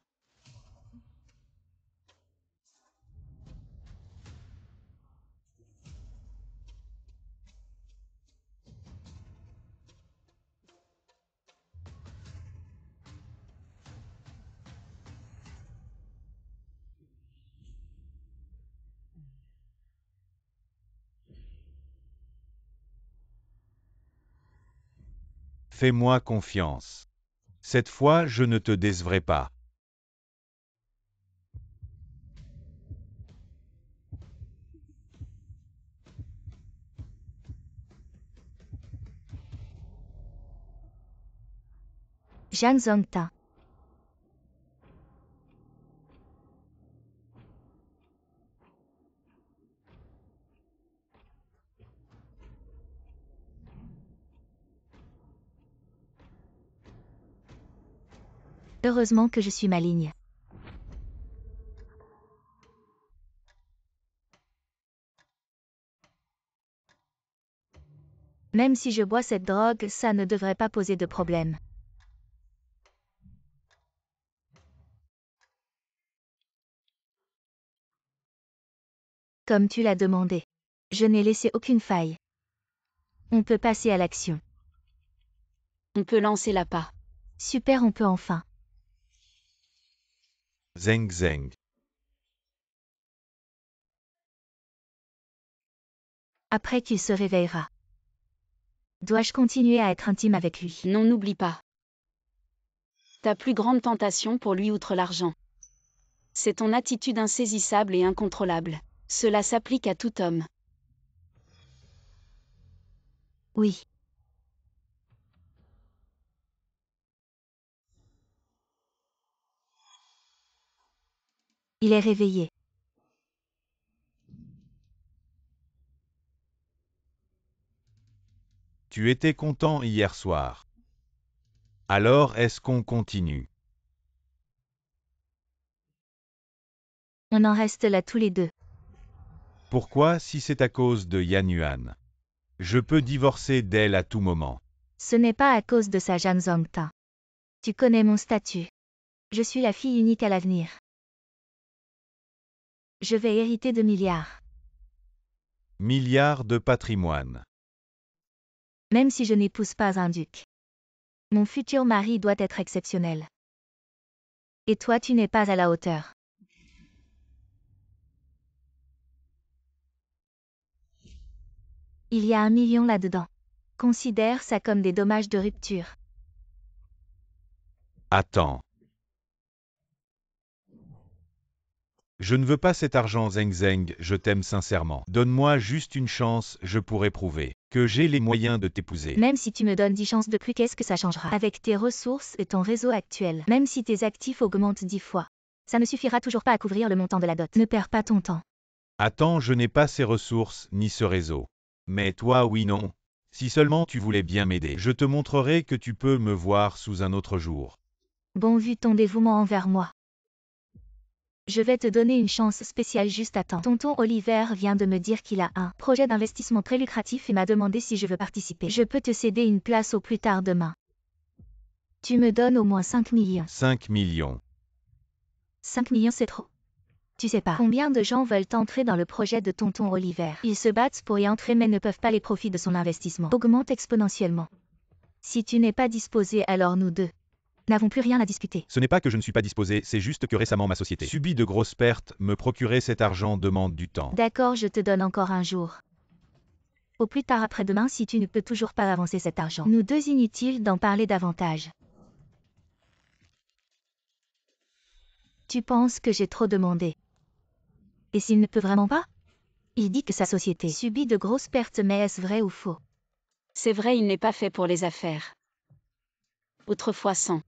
Fais-moi confiance. Cette fois, je ne te décevrai pas. Zhang Zongta. Heureusement que je suis maligne. Même si je bois cette drogue, ça ne devrait pas poser de problème. Comme tu l'as demandé. Je n'ai laissé aucune faille. On peut passer à l'action. On peut lancer l'appât. Super, on peut enfin. Zeng Zeng. Après qu'il se réveillera. Dois-je continuer à être intime avec lui? Non, n'oublie pas. Ta plus grande tentation pour lui outre l'argent. C'est ton attitude insaisissable et incontrôlable. Cela s'applique à tout homme. Oui. Il est réveillé. Tu étais content hier soir. Alors est-ce qu'on continue? On en reste là tous les deux. Pourquoi, si c'est à cause de Yan Yuan? Je peux divorcer d'elle à tout moment. Ce n'est pas à cause de sa Zhang Zongta. Tu connais mon statut. Je suis la fille unique à l'avenir. Je vais hériter de milliards. Milliards de patrimoine. Même si je n'épouse pas un duc. Mon futur mari doit être exceptionnel. Et toi, tu n'es pas à la hauteur. Il y a 1 million là-dedans. Considère ça comme des dommages de rupture. Attends. Je ne veux pas cet argent, Zeng Zeng, je t'aime sincèrement. Donne-moi juste une chance, je pourrai prouver. que j'ai les moyens de t'épouser. Même si tu me donnes 10 chances de plus, qu'est-ce que ça changera? Avec tes ressources et ton réseau actuel, même si tes actifs augmentent 10 fois, ça ne suffira toujours pas à couvrir le montant de la dot. Ne perds pas ton temps. Attends, je n'ai pas ces ressources ni ce réseau. Mais toi, oui, non. Si seulement tu voulais bien m'aider, je te montrerai que tu peux me voir sous un autre jour. Bon, vu ton dévouement envers moi, je vais te donner une chance spéciale, juste à temps. Tonton Oliver vient de me dire qu'il a un projet d'investissement très lucratif et m'a demandé si je veux participer. Je peux te céder une place au plus tard demain. Tu me donnes au moins 5 millions. 5 millions. 5 millions, c'est trop. Tu sais pas combien de gens veulent entrer dans le projet de tonton Oliver. Ils se battent pour y entrer mais ne peuvent pas. Les profits de son investissement augmentent exponentiellement. Si tu n'es pas disposé, alors nous deux n'avons plus rien à discuter. Ce n'est pas que je ne suis pas disposé, c'est juste que récemment ma société subit de grosses pertes, me procurer cet argent demande du temps. D'accord, je te donne encore un jour. Au plus tard après-demain si tu ne peux toujours pas avancer cet argent. Nous deux, inutile d'en parler davantage. Tu penses que j'ai trop demandé? Et s'il ne peut vraiment pas? Il dit que sa société subit de grosses pertes, mais est-ce vrai ou faux? C'est vrai, il n'est pas fait pour les affaires. Autrefois sans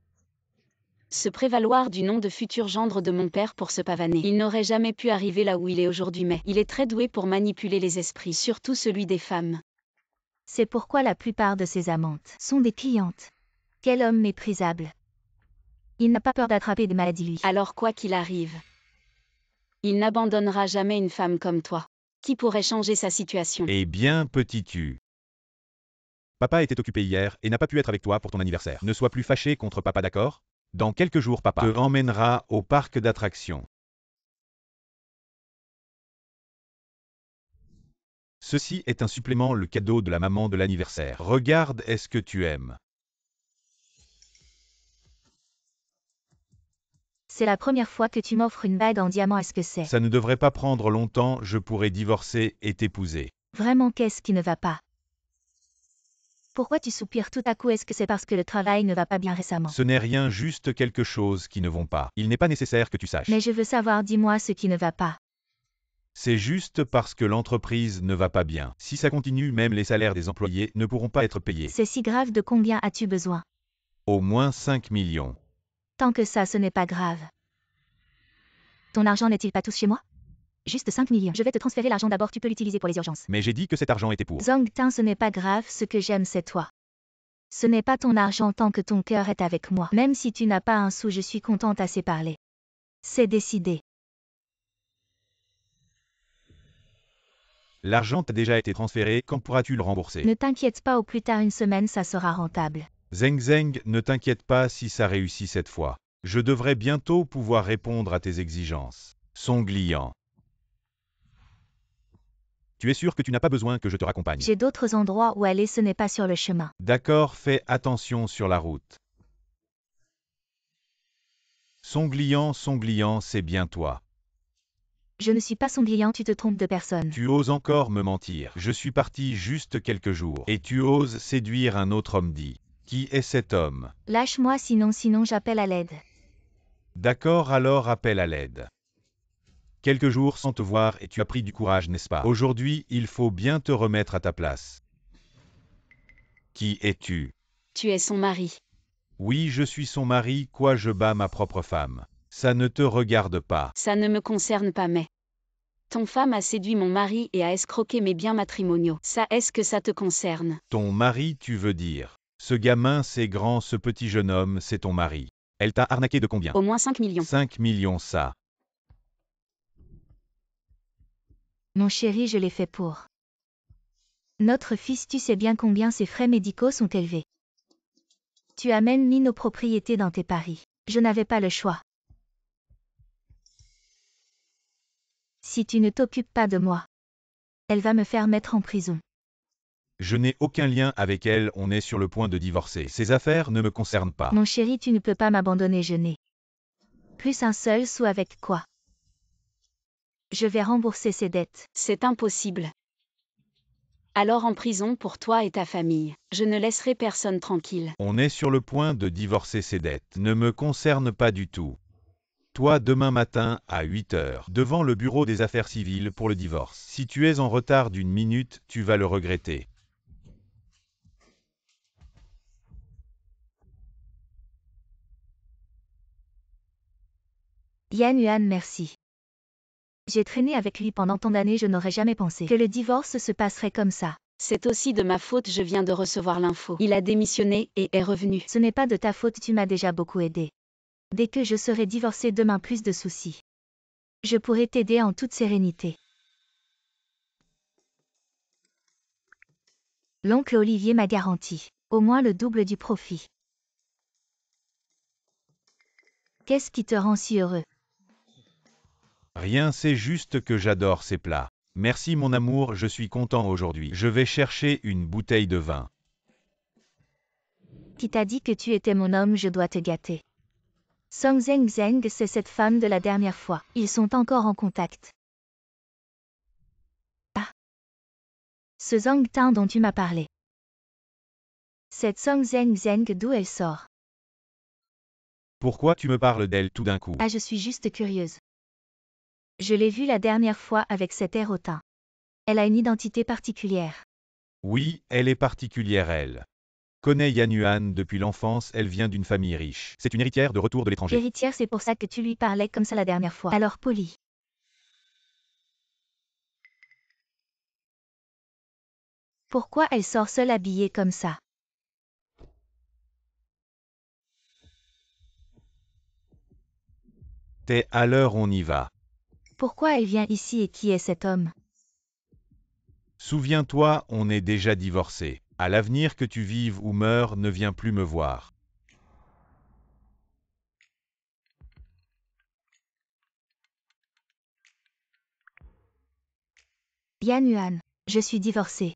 se prévaloir du nom de futur gendre de mon père pour se pavaner. Il n'aurait jamais pu arriver là où il est aujourd'hui, mais il est très doué pour manipuler les esprits, surtout celui des femmes. C'est pourquoi la plupart de ses amantes sont des clientes. Quel homme méprisable. Il n'a pas peur d'attraper des maladies, lui. Alors quoi qu'il arrive, il n'abandonnera jamais une femme comme toi. Qui pourrait changer sa situation? Eh bien, petit tu. Papa était occupé hier et n'a pas pu être avec toi pour ton anniversaire. Ne sois plus fâché contre papa, d'accord? Dans quelques jours, papa te emmènera au parc d'attractions. Ceci est un supplément, le cadeau de la maman de l'anniversaire. Regarde, est-ce que tu aimes? C'est la première fois que tu m'offres une bague en diamant, est-ce que c'est? Ça ne devrait pas prendre longtemps, je pourrais divorcer et t'épouser. Vraiment, qu'est-ce qui ne va pas? Pourquoi tu soupires tout à coup? Est-ce que c'est parce que le travail ne va pas bien récemment? Ce n'est rien, juste quelque chose qui ne vont pas. Il n'est pas nécessaire que tu saches. Mais je veux savoir, dis-moi ce qui ne va pas. C'est juste parce que l'entreprise ne va pas bien. Si ça continue, même les salaires des employés ne pourront pas être payés. C'est si grave, de combien as-tu besoin? Au moins 5 millions. Tant que ça, ce n'est pas grave. Ton argent n'est-il pas tous chez moi? Juste 5 millions. Je vais te transférer l'argent d'abord, tu peux l'utiliser pour les urgences. Mais j'ai dit que cet argent était pour. Zhang Tin, ce n'est pas grave, ce que j'aime c'est toi. Ce n'est pas ton argent tant que ton cœur est avec moi. Même si tu n'as pas un sou, je suis contente, assez parlé. C'est décidé. L'argent t'a déjà été transféré, quand pourras-tu le rembourser? Ne t'inquiète pas, au plus tard une semaine, ça sera rentable. Zeng Zeng, ne t'inquiète pas si ça réussit cette fois. Je devrais bientôt pouvoir répondre à tes exigences. Song Liang. Tu es sûr que tu n'as pas besoin que je te raccompagne? J'ai d'autres endroits où aller, ce n'est pas sur le chemin. D'accord, fais attention sur la route. Song Liang, c'est bien toi. Je ne suis pas son client, tu te trompes de personne. Tu oses encore me mentir. Je suis parti juste quelques jours. Et tu oses séduire un autre homme dit. Qui est cet homme? Lâche-moi, sinon j'appelle à l'aide. D'accord, alors appelle à l'aide. Quelques jours sans te voir et tu as pris du courage, n'est-ce pas? Aujourd'hui, il faut bien te remettre à ta place. Qui es-tu? Tu es son mari. Oui, je suis son mari, quoi, je bats ma propre femme. Ça ne te regarde pas. Ça ne me concerne pas, mais ton femme a séduit mon mari et a escroqué mes biens matrimoniaux. Ça, est-ce que ça te concerne? Ton mari, tu veux dire? Ce gamin, c'est grand, ce petit jeune homme, c'est ton mari. Elle t'a arnaqué de combien? Au moins 5 millions. 5 millions, ça. Mon chéri, je l'ai fait pour notre fils, tu sais bien combien ses frais médicaux sont élevés. Tu amènes mis nos propriétés dans tes paris. Je n'avais pas le choix. Si tu ne t'occupes pas de moi, elle va me faire mettre en prison. Je n'ai aucun lien avec elle, on est sur le point de divorcer. Ces affaires ne me concernent pas. Mon chéri, tu ne peux pas m'abandonner, je n'ai plus un seul sou, avec quoi je vais rembourser ses dettes. C'est impossible. Alors en prison pour toi et ta famille. Je ne laisserai personne tranquille. On est sur le point de divorcer, ses dettes ne me concernent pas du tout. Toi, demain matin, à 8 heures, devant le bureau des affaires civiles pour le divorce. Si tu es en retard d'1 minute, tu vas le regretter. Yan Yuan, merci. J'ai traîné avec lui pendant tant d'années, je n'aurais jamais pensé que le divorce se passerait comme ça. C'est aussi de ma faute, je viens de recevoir l'info. Il a démissionné et est revenu. Ce n'est pas de ta faute, tu m'as déjà beaucoup aidé. Dès que je serai divorcée demain, plus de soucis. Je pourrai t'aider en toute sérénité. L'oncle Olivier m'a garanti au moins le double du profit. Qu'est-ce qui te rend si heureux? Rien, c'est juste que j'adore ces plats. Merci mon amour, je suis content aujourd'hui. Je vais chercher une bouteille de vin. Qui t'a dit que tu étais mon homme, je dois te gâter. Song Zeng Zeng, c'est cette femme de la dernière fois. Ils sont encore en contact. Ah. Ce Zhang Tin dont tu m'as parlé. Cette Song Zeng Zeng, d'où elle sort? Pourquoi tu me parles d'elle tout d'un coup? Ah, je suis juste curieuse. Je l'ai vue la dernière fois avec cet air hautain. Elle a une identité particulière. Oui, elle est particulière elle. Connaît Yan Yuan depuis l'enfance, elle vient d'une famille riche. C'est une héritière de retour de l'étranger. Héritière, c'est pour ça que tu lui parlais comme ça la dernière fois. Alors poli. Pourquoi elle sort seule habillée comme ça? T'es à l'heure, on y va. Pourquoi elle vient ici et qui est cet homme? Souviens-toi, on est déjà divorcés. À l'avenir, que tu vives ou meurs, ne viens plus me voir. Yan Yuan, je suis divorcée.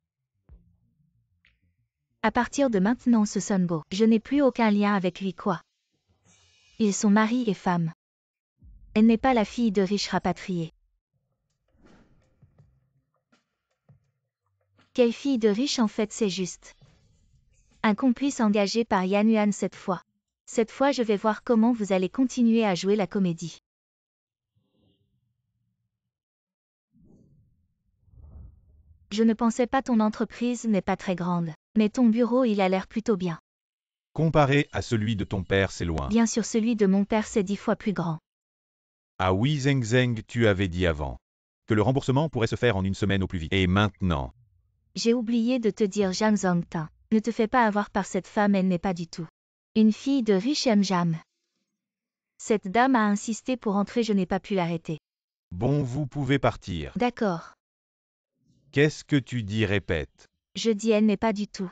À partir de maintenant, ce sonne beau. Je n'ai plus aucun lien avec lui, quoi. Ils sont mari et femme. Elle n'est pas la fille de riches rapatriés. Quelle fille de riche en fait, c'est juste. Un complice engagé par Yan Yuan cette fois. Cette fois, je vais voir comment vous allez continuer à jouer la comédie. Je ne pensais pas, ton entreprise n'est pas très grande, mais ton bureau il a l'air plutôt bien. Comparé à celui de ton père, c'est loin. Bien sûr, celui de mon père c'est 10 fois plus grand. Ah oui, Zeng Zeng, tu avais dit avant que le remboursement pourrait se faire en une semaine au plus vite. Et maintenant? J'ai oublié de te dire, Jam Zongtin, ne te fais pas avoir par cette femme, elle n'est pas du tout une fille de riche Jam. Cette dame a insisté pour entrer, je n'ai pas pu l'arrêter. Bon, vous pouvez partir. D'accord. Qu'est-ce que tu dis, répète. Je dis, elle n'est pas du tout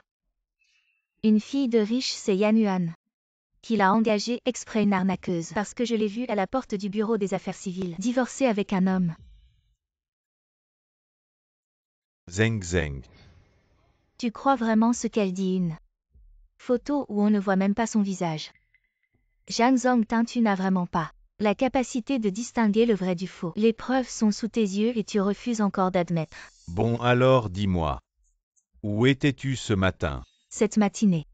une fille de riche, c'est Yan Yuan qui l'a engagée exprès, une arnaqueuse, parce que je l'ai vue à la porte du bureau des affaires civiles, divorcée avec un homme. Zeng Zeng. Tu crois vraiment ce qu'elle dit, une photo où on ne voit même pas son visage? Jan Zongtin, tu n'as vraiment pas la capacité de distinguer le vrai du faux. Les preuves sont sous tes yeux et tu refuses encore d'admettre. Bon alors dis-moi. Où étais-tu ce matin? Cette matinée,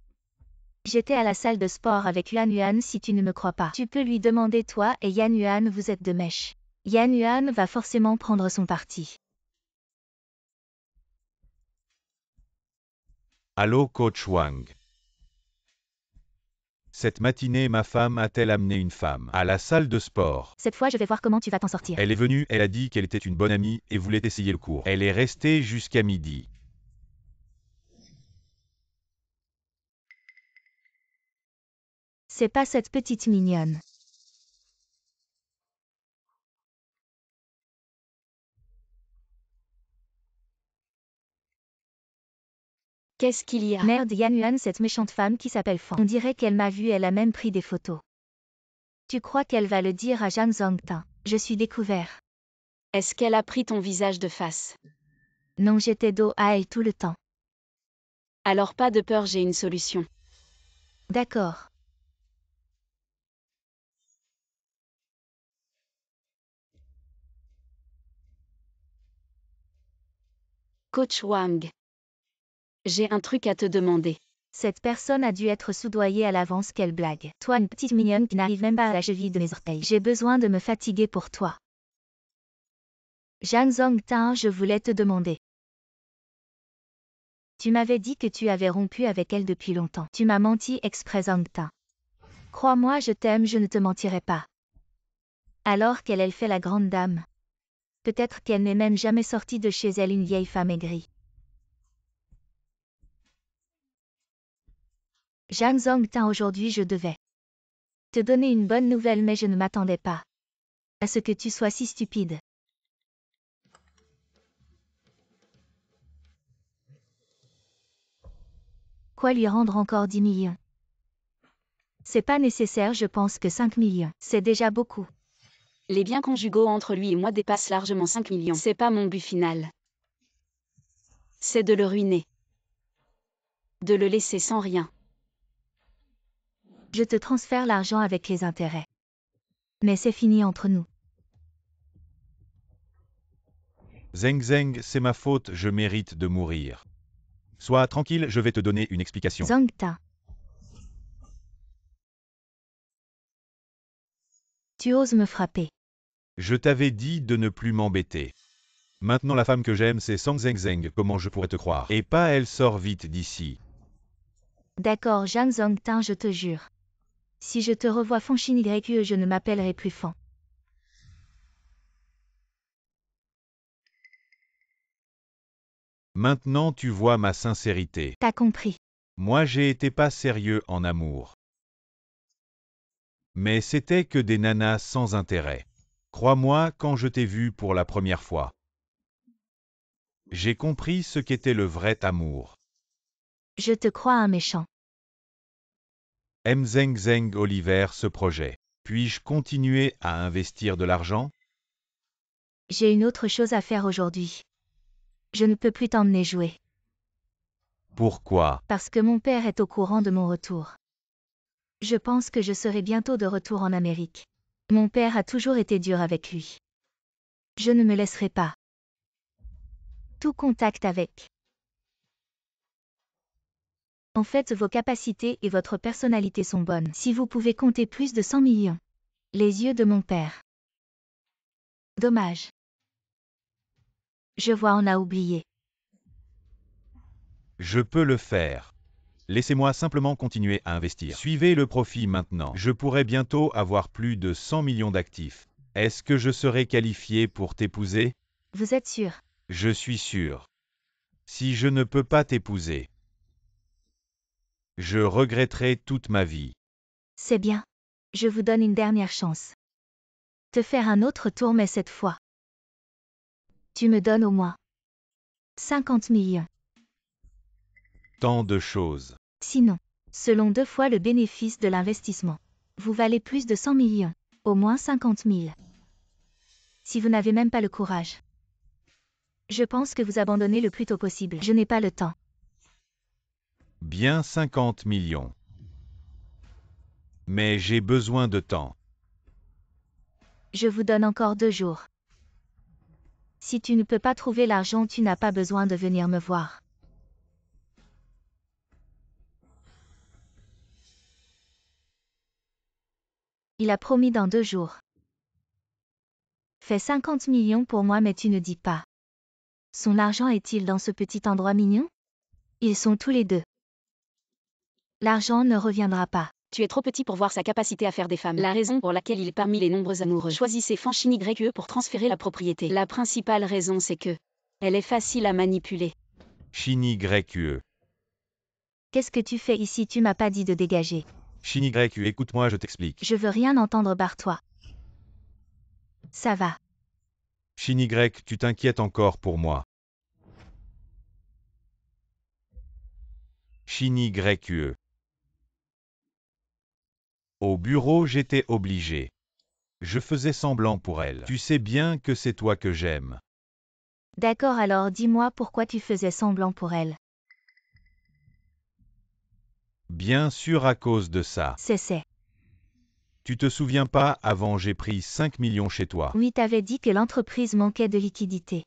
j'étais à la salle de sport avec Yan Yuan. Si tu ne me crois pas, tu peux lui demander, toi et Yan Yuan, vous êtes de mèche. Yan Yuan va forcément prendre son parti. Allô, coach Wang. Cette matinée, ma femme a-t-elle amené une femme à la salle de sport? Cette fois, je vais voir comment tu vas t'en sortir. Elle est venue, elle a dit qu'elle était une bonne amie et voulait essayer le cours. Elle est restée jusqu'à midi. C'est pas cette petite mignonne. Qu'est-ce qu'il y a? Merde, Yan Yuan, cette méchante femme qui s'appelle Fan. On dirait qu'elle m'a vue, elle a même pris des photos. Tu crois qu'elle va le dire à Jan Zongtin? Je suis découvert. Est-ce qu'elle a pris ton visage de face? Non, j'étais dos à elle tout le temps. Alors pas de peur, j'ai une solution. D'accord. Coach Wang. J'ai un truc à te demander. Cette personne a dû être soudoyée à l'avance, quelle blague. Toi, une petite mignonne qui n'arrive même pas à la cheville de mes orteils. J'ai besoin de me fatiguer pour toi. Jan Zongtin, je voulais te demander. Tu m'avais dit que tu avais rompu avec elle depuis longtemps. Tu m'as menti exprès, Zongtin. Crois-moi, je t'aime, je ne te mentirai pas. Alors qu'elle fait la grande dame. Peut-être qu'elle n'est même jamais sortie de chez elle une vieille femme aigrie. Zhang Zongtin, aujourd'hui je devais te donner une bonne nouvelle, mais je ne m'attendais pas à ce que tu sois si stupide. Quoi lui rendre encore 10 millions? C'est pas nécessaire, je pense que 5 millions, c'est déjà beaucoup. Les biens conjugaux entre lui et moi dépassent largement 5 millions. C'est pas mon but final. C'est de le ruiner. De le laisser sans rien. Je te transfère l'argent avec les intérêts. Mais c'est fini entre nous. Zeng Zeng, c'est ma faute, je mérite de mourir. Sois tranquille, je vais te donner une explication. Zongtin. Tu oses me frapper. Je t'avais dit de ne plus m'embêter. Maintenant la femme que j'aime c'est Sang Zeng Zeng, comment je pourrais te croire? Et pas elle, sort vite d'ici. D'accord, Zhang Zongtin, je te jure. Si je te revois Fanshin YQE, je ne m'appellerai plus Fan. Maintenant tu vois ma sincérité. T'as compris. Moi j'ai été pas sérieux en amour. Mais c'était que des nanas sans intérêt. Crois-moi, quand je t'ai vu pour la première fois, j'ai compris ce qu'était le vrai amour. Je te crois un méchant. M. Zeng Zeng Oliver, ce projet. Puis-je continuer à investir de l'argent? J'ai une autre chose à faire aujourd'hui. Je ne peux plus t'emmener jouer. Pourquoi? Parce que mon père est au courant de mon retour. Je pense que je serai bientôt de retour en Amérique. Mon père a toujours été dur avec lui. Je ne me laisserai pas. Tout contact avec. En fait, vos capacités et votre personnalité sont bonnes. Si vous pouvez compter plus de 100 millions. Les yeux de mon père. Dommage. Je vois, on a oublié. Je peux le faire. Laissez-moi simplement continuer à investir. Suivez le profit maintenant. Je pourrais bientôt avoir plus de 100 millions d'actifs. Est-ce que je serai qualifié pour t'épouser? Vous êtes sûr? Je suis sûr. Si je ne peux pas t'épouser, je regretterai toute ma vie. C'est bien. Je vous donne une dernière chance. Te faire un autre tour, mais cette fois. Tu me donnes au moins 50 millions. Tant de choses. Sinon, selon 2 fois le bénéfice de l'investissement, vous valez plus de 100 millions, au moins 50 000. Si vous n'avez même pas le courage, je pense que vous abandonnez le plus tôt possible. Je n'ai pas le temps. Bien 50 millions. Mais j'ai besoin de temps. Je vous donne encore 2 jours. Si tu ne peux pas trouver l'argent, tu n'as pas besoin de venir me voir. Il a promis dans 2 jours. Fais 50 millions pour moi, mais tu ne dis pas. Son argent est-il dans ce petit endroit mignon? Ils sont tous les deux. L'argent ne reviendra pas. Tu es trop petit pour voir sa capacité à faire des femmes. La raison pour laquelle il est parmi les nombreux amoureux. Choisissez Fanshin YQE pour transférer la propriété. La principale raison c'est que elle est facile à manipuler. Shin YQE. Qu'est-ce que tu fais ici? Tu m'as pas dit de dégager. Shin YQE, écoute-moi, je t'explique. Je veux rien entendre, barre-toi. Ça va. Shin Y, tu t'inquiètes encore pour moi. Shin YQE. Au bureau, j'étais obligé. Je faisais semblant pour elle. Tu sais bien que c'est toi que j'aime. D'accord, alors dis-moi pourquoi tu faisais semblant pour elle. Bien sûr à cause de ça. C'est. Tu te souviens pas, avant j'ai pris 5 millions chez toi. Oui, t'avais dit que l'entreprise manquait de liquidité.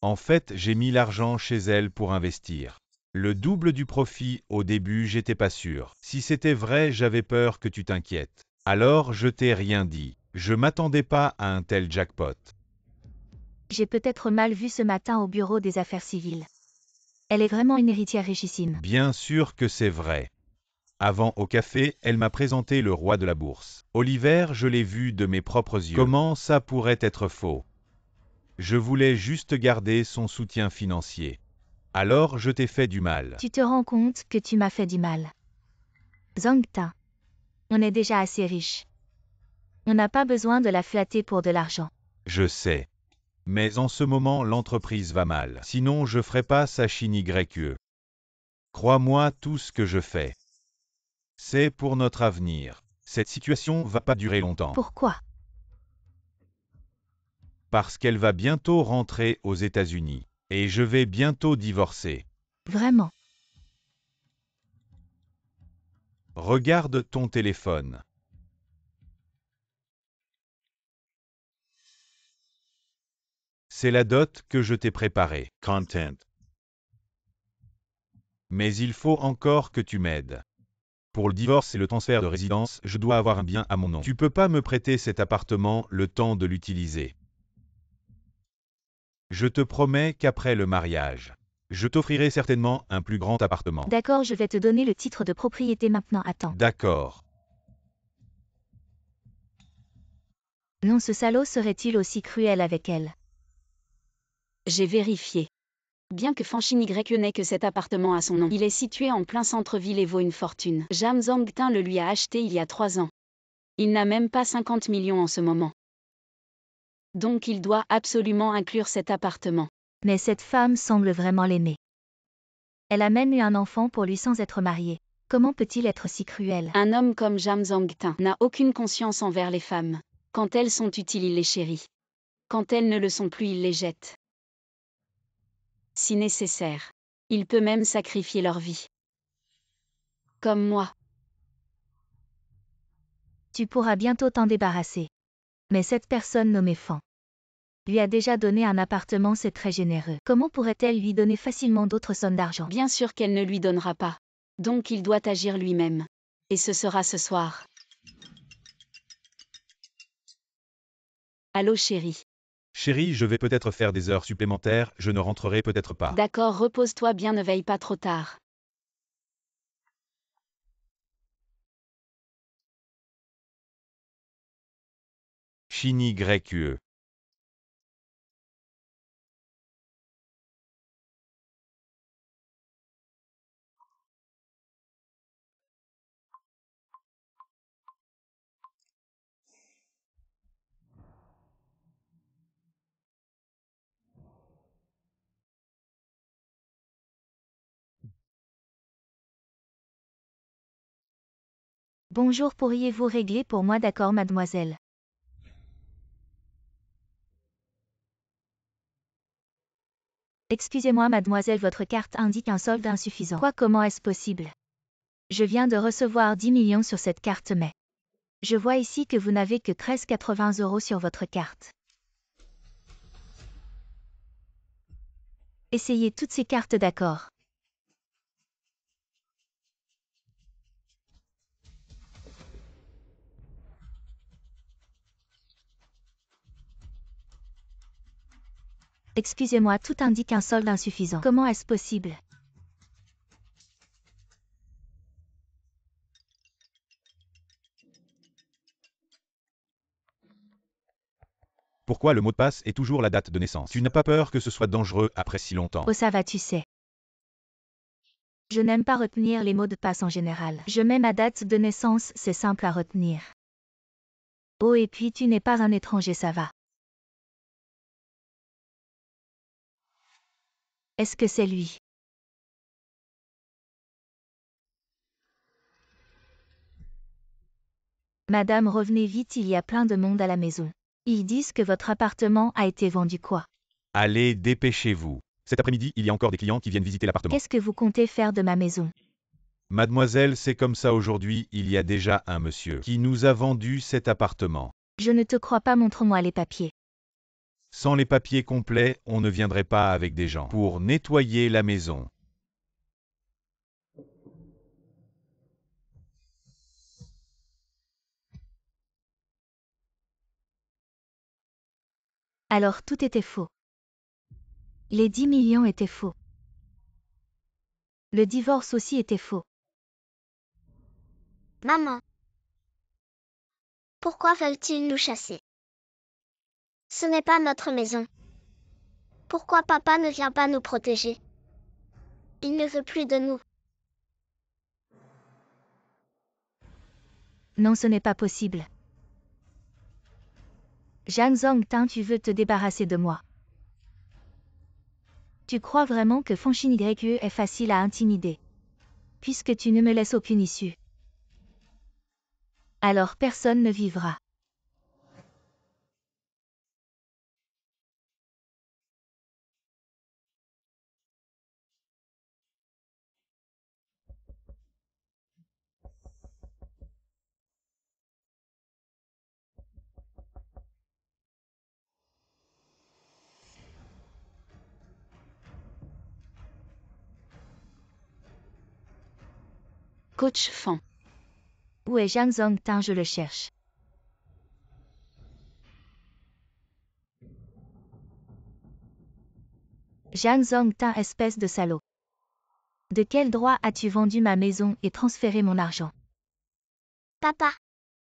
En fait, j'ai mis l'argent chez elle pour investir. Le double du profit, au début, j'étais pas sûr. Si c'était vrai, j'avais peur que tu t'inquiètes. Alors, je t'ai rien dit. Je m'attendais pas à un tel jackpot. J'ai peut-être mal vu ce matin au bureau des affaires civiles. Elle est vraiment une héritière richissime. Bien sûr que c'est vrai. Avant au café, elle m'a présenté le roi de la bourse. Oliver, je l'ai vu de mes propres yeux. Comment ça pourrait être faux? Je voulais juste garder son soutien financier. Alors je t'ai fait du mal. Tu te rends compte que tu m'as fait du mal. Zhang Ta. On est déjà assez riche. On n'a pas besoin de la flatter pour de l'argent. Je sais. Mais en ce moment, l'entreprise va mal. Sinon, je ferais pas ça YE. Crois-moi, tout ce que je fais, c'est pour notre avenir. Cette situation va pas durer longtemps. Pourquoi? Parce qu'elle va bientôt rentrer aux États-Unis. Et je vais bientôt divorcer. Vraiment? Regarde ton téléphone. C'est la dot que je t'ai préparée. Content. Mais il faut encore que tu m'aides. Pour le divorce et le transfert de résidence, je dois avoir un bien à mon nom. Tu peux pas me prêter cet appartement le temps de l'utiliser. Je te promets qu'après le mariage, je t'offrirai certainement un plus grand appartement. D'accord, je vais te donner le titre de propriété maintenant. Attends. D'accord. Non, ce salaud serait-il aussi cruel avec elle? J'ai vérifié. Bien que Fanchine YE n'ait que cet appartement à son nom, il est situé en plein centre-ville et vaut une fortune. Jam Zhangtin le lui a acheté il y a 3 ans. Il n'a même pas 50 millions en ce moment. Donc il doit absolument inclure cet appartement. Mais cette femme semble vraiment l'aimer. Elle a même eu un enfant pour lui sans être mariée. Comment peut-il être si cruel? Un homme comme Jam Zhangtin n'a aucune conscience envers les femmes. Quand elles sont utiles, il les chérit. Quand elles ne le sont plus, il les jette. Si nécessaire. Il peut même sacrifier leur vie. Comme moi. Tu pourras bientôt t'en débarrasser. Mais cette personne nommée Fan lui a déjà donné un appartement, c'est très généreux. Comment pourrait-elle lui donner facilement d'autres sommes d'argent? Bien sûr qu'elle ne lui donnera pas. Donc il doit agir lui-même. Et ce sera ce soir. Allô chérie. Chérie, je vais peut-être faire des heures supplémentaires, je ne rentrerai peut-être pas. D'accord, repose-toi bien, ne veille pas trop tard. Chini YE. Bonjour, pourriez-vous régler pour moi? D'accord, mademoiselle. Excusez-moi, mademoiselle, votre carte indique un solde insuffisant. Quoi, comment est-ce possible? Je viens de recevoir 10 millions sur cette carte, mais je vois ici que vous n'avez que 13,80 € sur votre carte. Essayez toutes ces cartes, d'accord. Excusez-moi, tout indique un solde insuffisant. Comment est-ce possible? Pourquoi le mot de passe est toujours la date de naissance? Tu n'as pas peur que ce soit dangereux après si longtemps? Oh, ça va, tu sais. Je n'aime pas retenir les mots de passe en général. Je mets ma date de naissance, c'est simple à retenir. Oh, et puis tu n'es pas un étranger, ça va. Est-ce que c'est lui? Madame, revenez vite, il y a plein de monde à la maison. Ils disent que votre appartement a été vendu, quoi? Allez, dépêchez-vous. Cet après-midi, il y a encore des clients qui viennent visiter l'appartement. Qu'est-ce que vous comptez faire de ma maison? Mademoiselle, c'est comme ça aujourd'hui, il y a déjà un monsieur qui nous a vendu cet appartement. Je ne te crois pas, montre-moi les papiers. Sans les papiers complets, on ne viendrait pas avec des gens pour nettoyer la maison. Alors tout était faux. Les 10 millions étaient faux. Le divorce aussi était faux. Maman, pourquoi veulent-ils nous chasser? Ce n'est pas notre maison. Pourquoi papa ne vient pas nous protéger? Il ne veut plus de nous. Non, ce n'est pas possible. Jeanne Zongtin, tu veux te débarrasser de moi. Tu crois vraiment que Fanshin YE est facile à intimider? Puisque tu ne me laisses aucune issue. Alors personne ne vivra. Coach Fan. Où est Jeanne Zongtin? Je le cherche. Jeanne Zongtin, espèce de salaud. De quel droit as-tu vendu ma maison et transféré mon argent? Papa,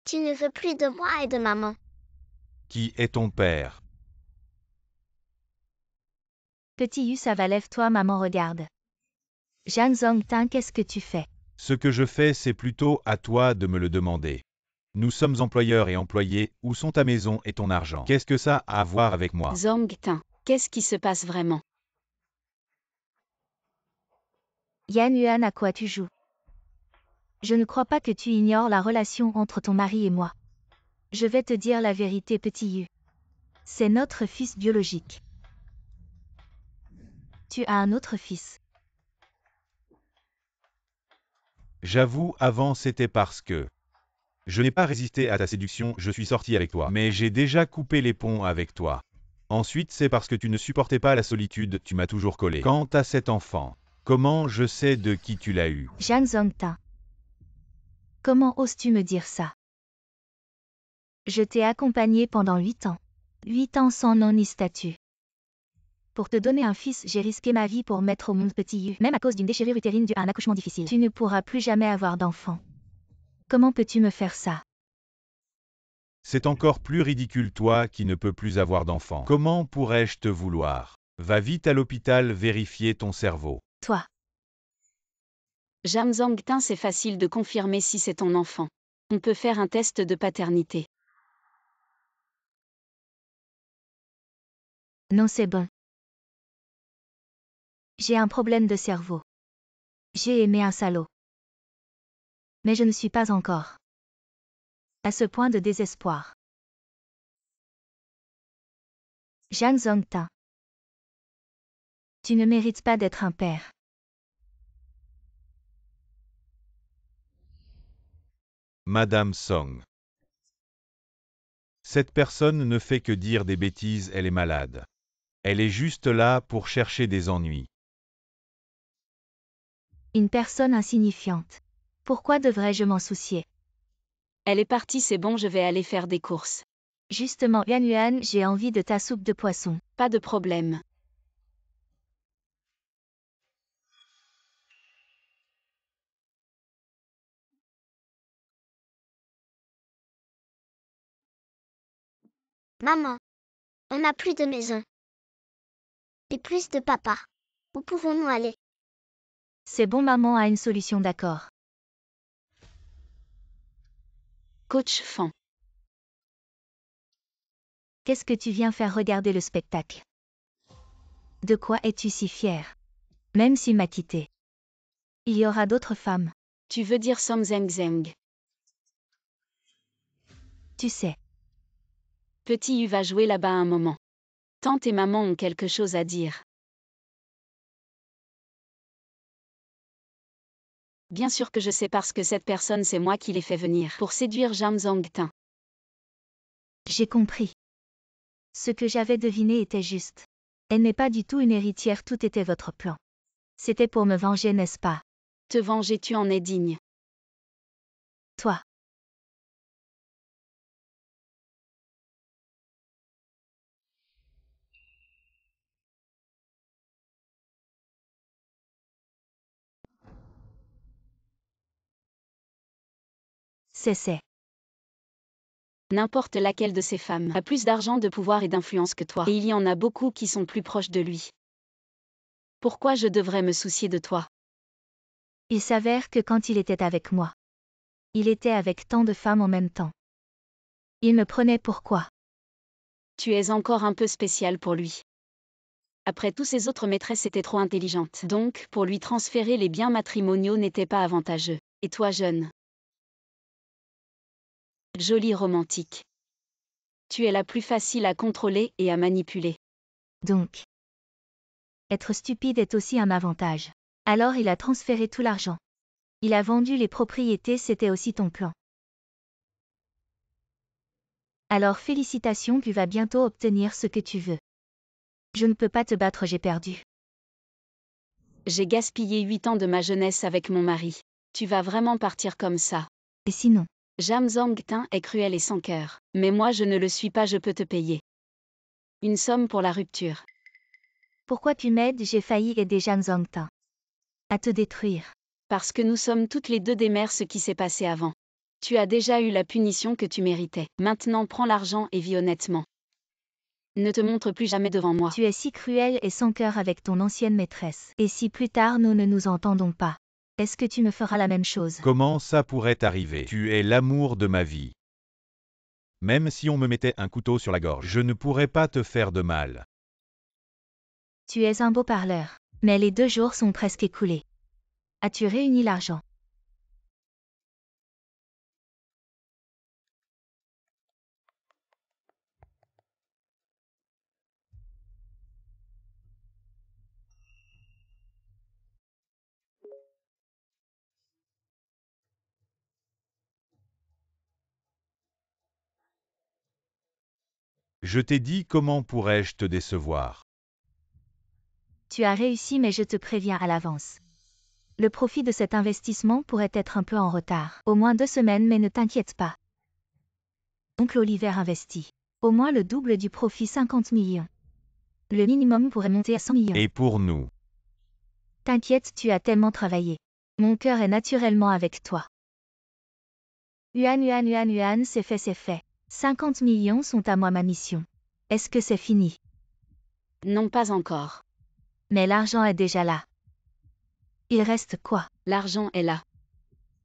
tu ne veux plus de moi et de maman. Qui est ton père? Petit Yu, ça va, lève-toi, maman regarde. Jeanne Zongtin, qu'est-ce que tu fais? Ce que je fais, c'est plutôt à toi de me le demander. Nous sommes employeurs et employés, où sont ta maison et ton argent? Qu'est-ce que ça a à voir avec moi? Zongtin, qu'est-ce qui se passe vraiment? Yan Yuan, à quoi tu joues? Je ne crois pas que tu ignores la relation entre ton mari et moi. Je vais te dire la vérité, petit Yu. C'est notre fils biologique. Tu as un autre fils. J'avoue, avant c'était parce que je n'ai pas résisté à ta séduction, je suis sorti avec toi. Mais j'ai déjà coupé les ponts avec toi. Ensuite, c'est parce que tu ne supportais pas la solitude, tu m'as toujours collé. Quant à cet enfant, comment je sais de qui tu l'as eu? Jeanne Zongtin. Comment oses-tu me dire ça? Je t'ai accompagné pendant 8 ans. 8 ans sans nom ni statut. Pour te donner un fils, j'ai risqué ma vie pour mettre au monde petit Yu, même à cause d'une déchirure utérine due à un accouchement difficile. Tu ne pourras plus jamais avoir d'enfant. Comment peux-tu me faire ça? C'est encore plus ridicule, toi qui ne peux plus avoir d'enfant. Comment pourrais-je te vouloir? Va vite à l'hôpital vérifier ton cerveau. Toi. Jeanne Zongtin, c'est facile de confirmer si c'est ton enfant. On peut faire un test de paternité. Non, c'est bon. J'ai un problème de cerveau. J'ai aimé un salaud. Mais je ne suis pas encore à ce point de désespoir. Jeanne Zongtin. Tu ne mérites pas d'être un père. Madame Song. Cette personne ne fait que dire des bêtises, elle est malade. Elle est juste là pour chercher des ennuis. Une personne insignifiante. Pourquoi devrais-je m'en soucier? Elle est partie, c'est bon, je vais aller faire des courses. Justement, Yuan Yuan, j'ai envie de ta soupe de poisson. Pas de problème. Maman, on n'a plus de maison. Et plus de papa. Où pouvons-nous aller? C'est bon, maman a une solution, d'accord. Coach Fan. Qu'est-ce que tu viens faire? Regarder le spectacle? De quoi es-tu si fière? Même s'il m'a quitté. Il y aura d'autres femmes. Tu veux dire Som Zeng Zeng. Tu sais. Petit Yu va jouer là-bas un moment. Tante et maman ont quelque chose à dire. Bien sûr que je sais parce que cette personne c'est moi qui l'ai fait venir pour séduire Jeanne Zongtin. J'ai compris. Ce que j'avais deviné était juste. Elle n'est pas du tout une héritière, tout était votre plan. C'était pour me venger, n'est-ce pas? Te venger, tu en es digne. Toi. C'est. N'importe laquelle de ces femmes a plus d'argent, de pouvoir et d'influence que toi. Et il y en a beaucoup qui sont plus proches de lui. Pourquoi je devrais me soucier de toi? Il s'avère que quand il était avec moi, il était avec tant de femmes en même temps. Il me prenait pour quoi? Tu es encore un peu spécial pour lui. Après tout, ses autres maîtresses étaient trop intelligentes. Donc, pour lui transférer les biens matrimoniaux n'était pas avantageux. Et toi, jeune? Jolie romantique. Tu es la plus facile à contrôler et à manipuler. Donc, être stupide est aussi un avantage. Alors il a transféré tout l'argent. Il a vendu les propriétés, c'était aussi ton plan. Alors félicitations, tu vas bientôt obtenir ce que tu veux. Je ne peux pas te battre, j'ai perdu. J'ai gaspillé 8 ans de ma jeunesse avec mon mari. Tu vas vraiment partir comme ça? Et sinon? Jam Zongtin est cruel et sans cœur. Mais moi je ne le suis pas, je peux te payer une somme pour la rupture. Pourquoi tu m'aides? J'ai failli aider Jam Zongtin à te détruire. Parce que nous sommes toutes les deux des mères, ce qui s'est passé avant. Tu as déjà eu la punition que tu méritais. Maintenant prends l'argent et vis honnêtement. Ne te montre plus jamais devant moi. Tu es si cruel et sans cœur avec ton ancienne maîtresse. Et si plus tard nous ne nous entendons pas, est-ce que tu me feras la même chose? Comment ça pourrait arriver? Tu es l'amour de ma vie. Même si on me mettait un couteau sur la gorge, je ne pourrais pas te faire de mal. Tu es un beau parleur. Mais les 2 jours sont presque écoulés. As-tu réuni l'argent? Je t'ai dit, comment pourrais-je te décevoir? Tu as réussi, mais je te préviens à l'avance. Le profit de cet investissement pourrait être un peu en retard. Au moins 2 semaines, mais ne t'inquiète pas. Oncle Oliver investit. Au moins le double du profit, 50 millions. Le minimum pourrait monter à 100 millions. Et pour nous? T'inquiète, tu as tellement travaillé. Mon cœur est naturellement avec toi. Yuan, c'est fait, c'est fait. 50 millions sont à moi, ma mission. Est-ce que c'est fini? Non, pas encore. Mais l'argent est déjà là. Il reste quoi? L'argent est là.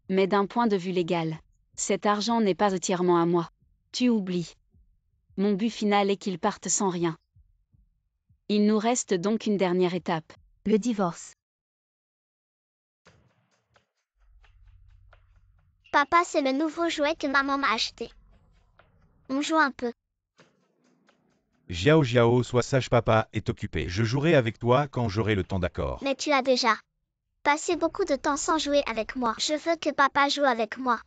Mais d'un point de vue légal, cet argent n'est pas entièrement à moi. Tu oublies. Mon but final est qu'il parte sans rien. Il nous reste donc une dernière étape. Le divorce. Papa, c'est le nouveau jouet que maman m'a acheté. On joue un peu. Jiao, sois sage, papa est occupé. Je jouerai avec toi quand j'aurai le temps, d'accord? Mais tu as déjà passé beaucoup de temps sans jouer avec moi. Je veux que papa joue avec moi.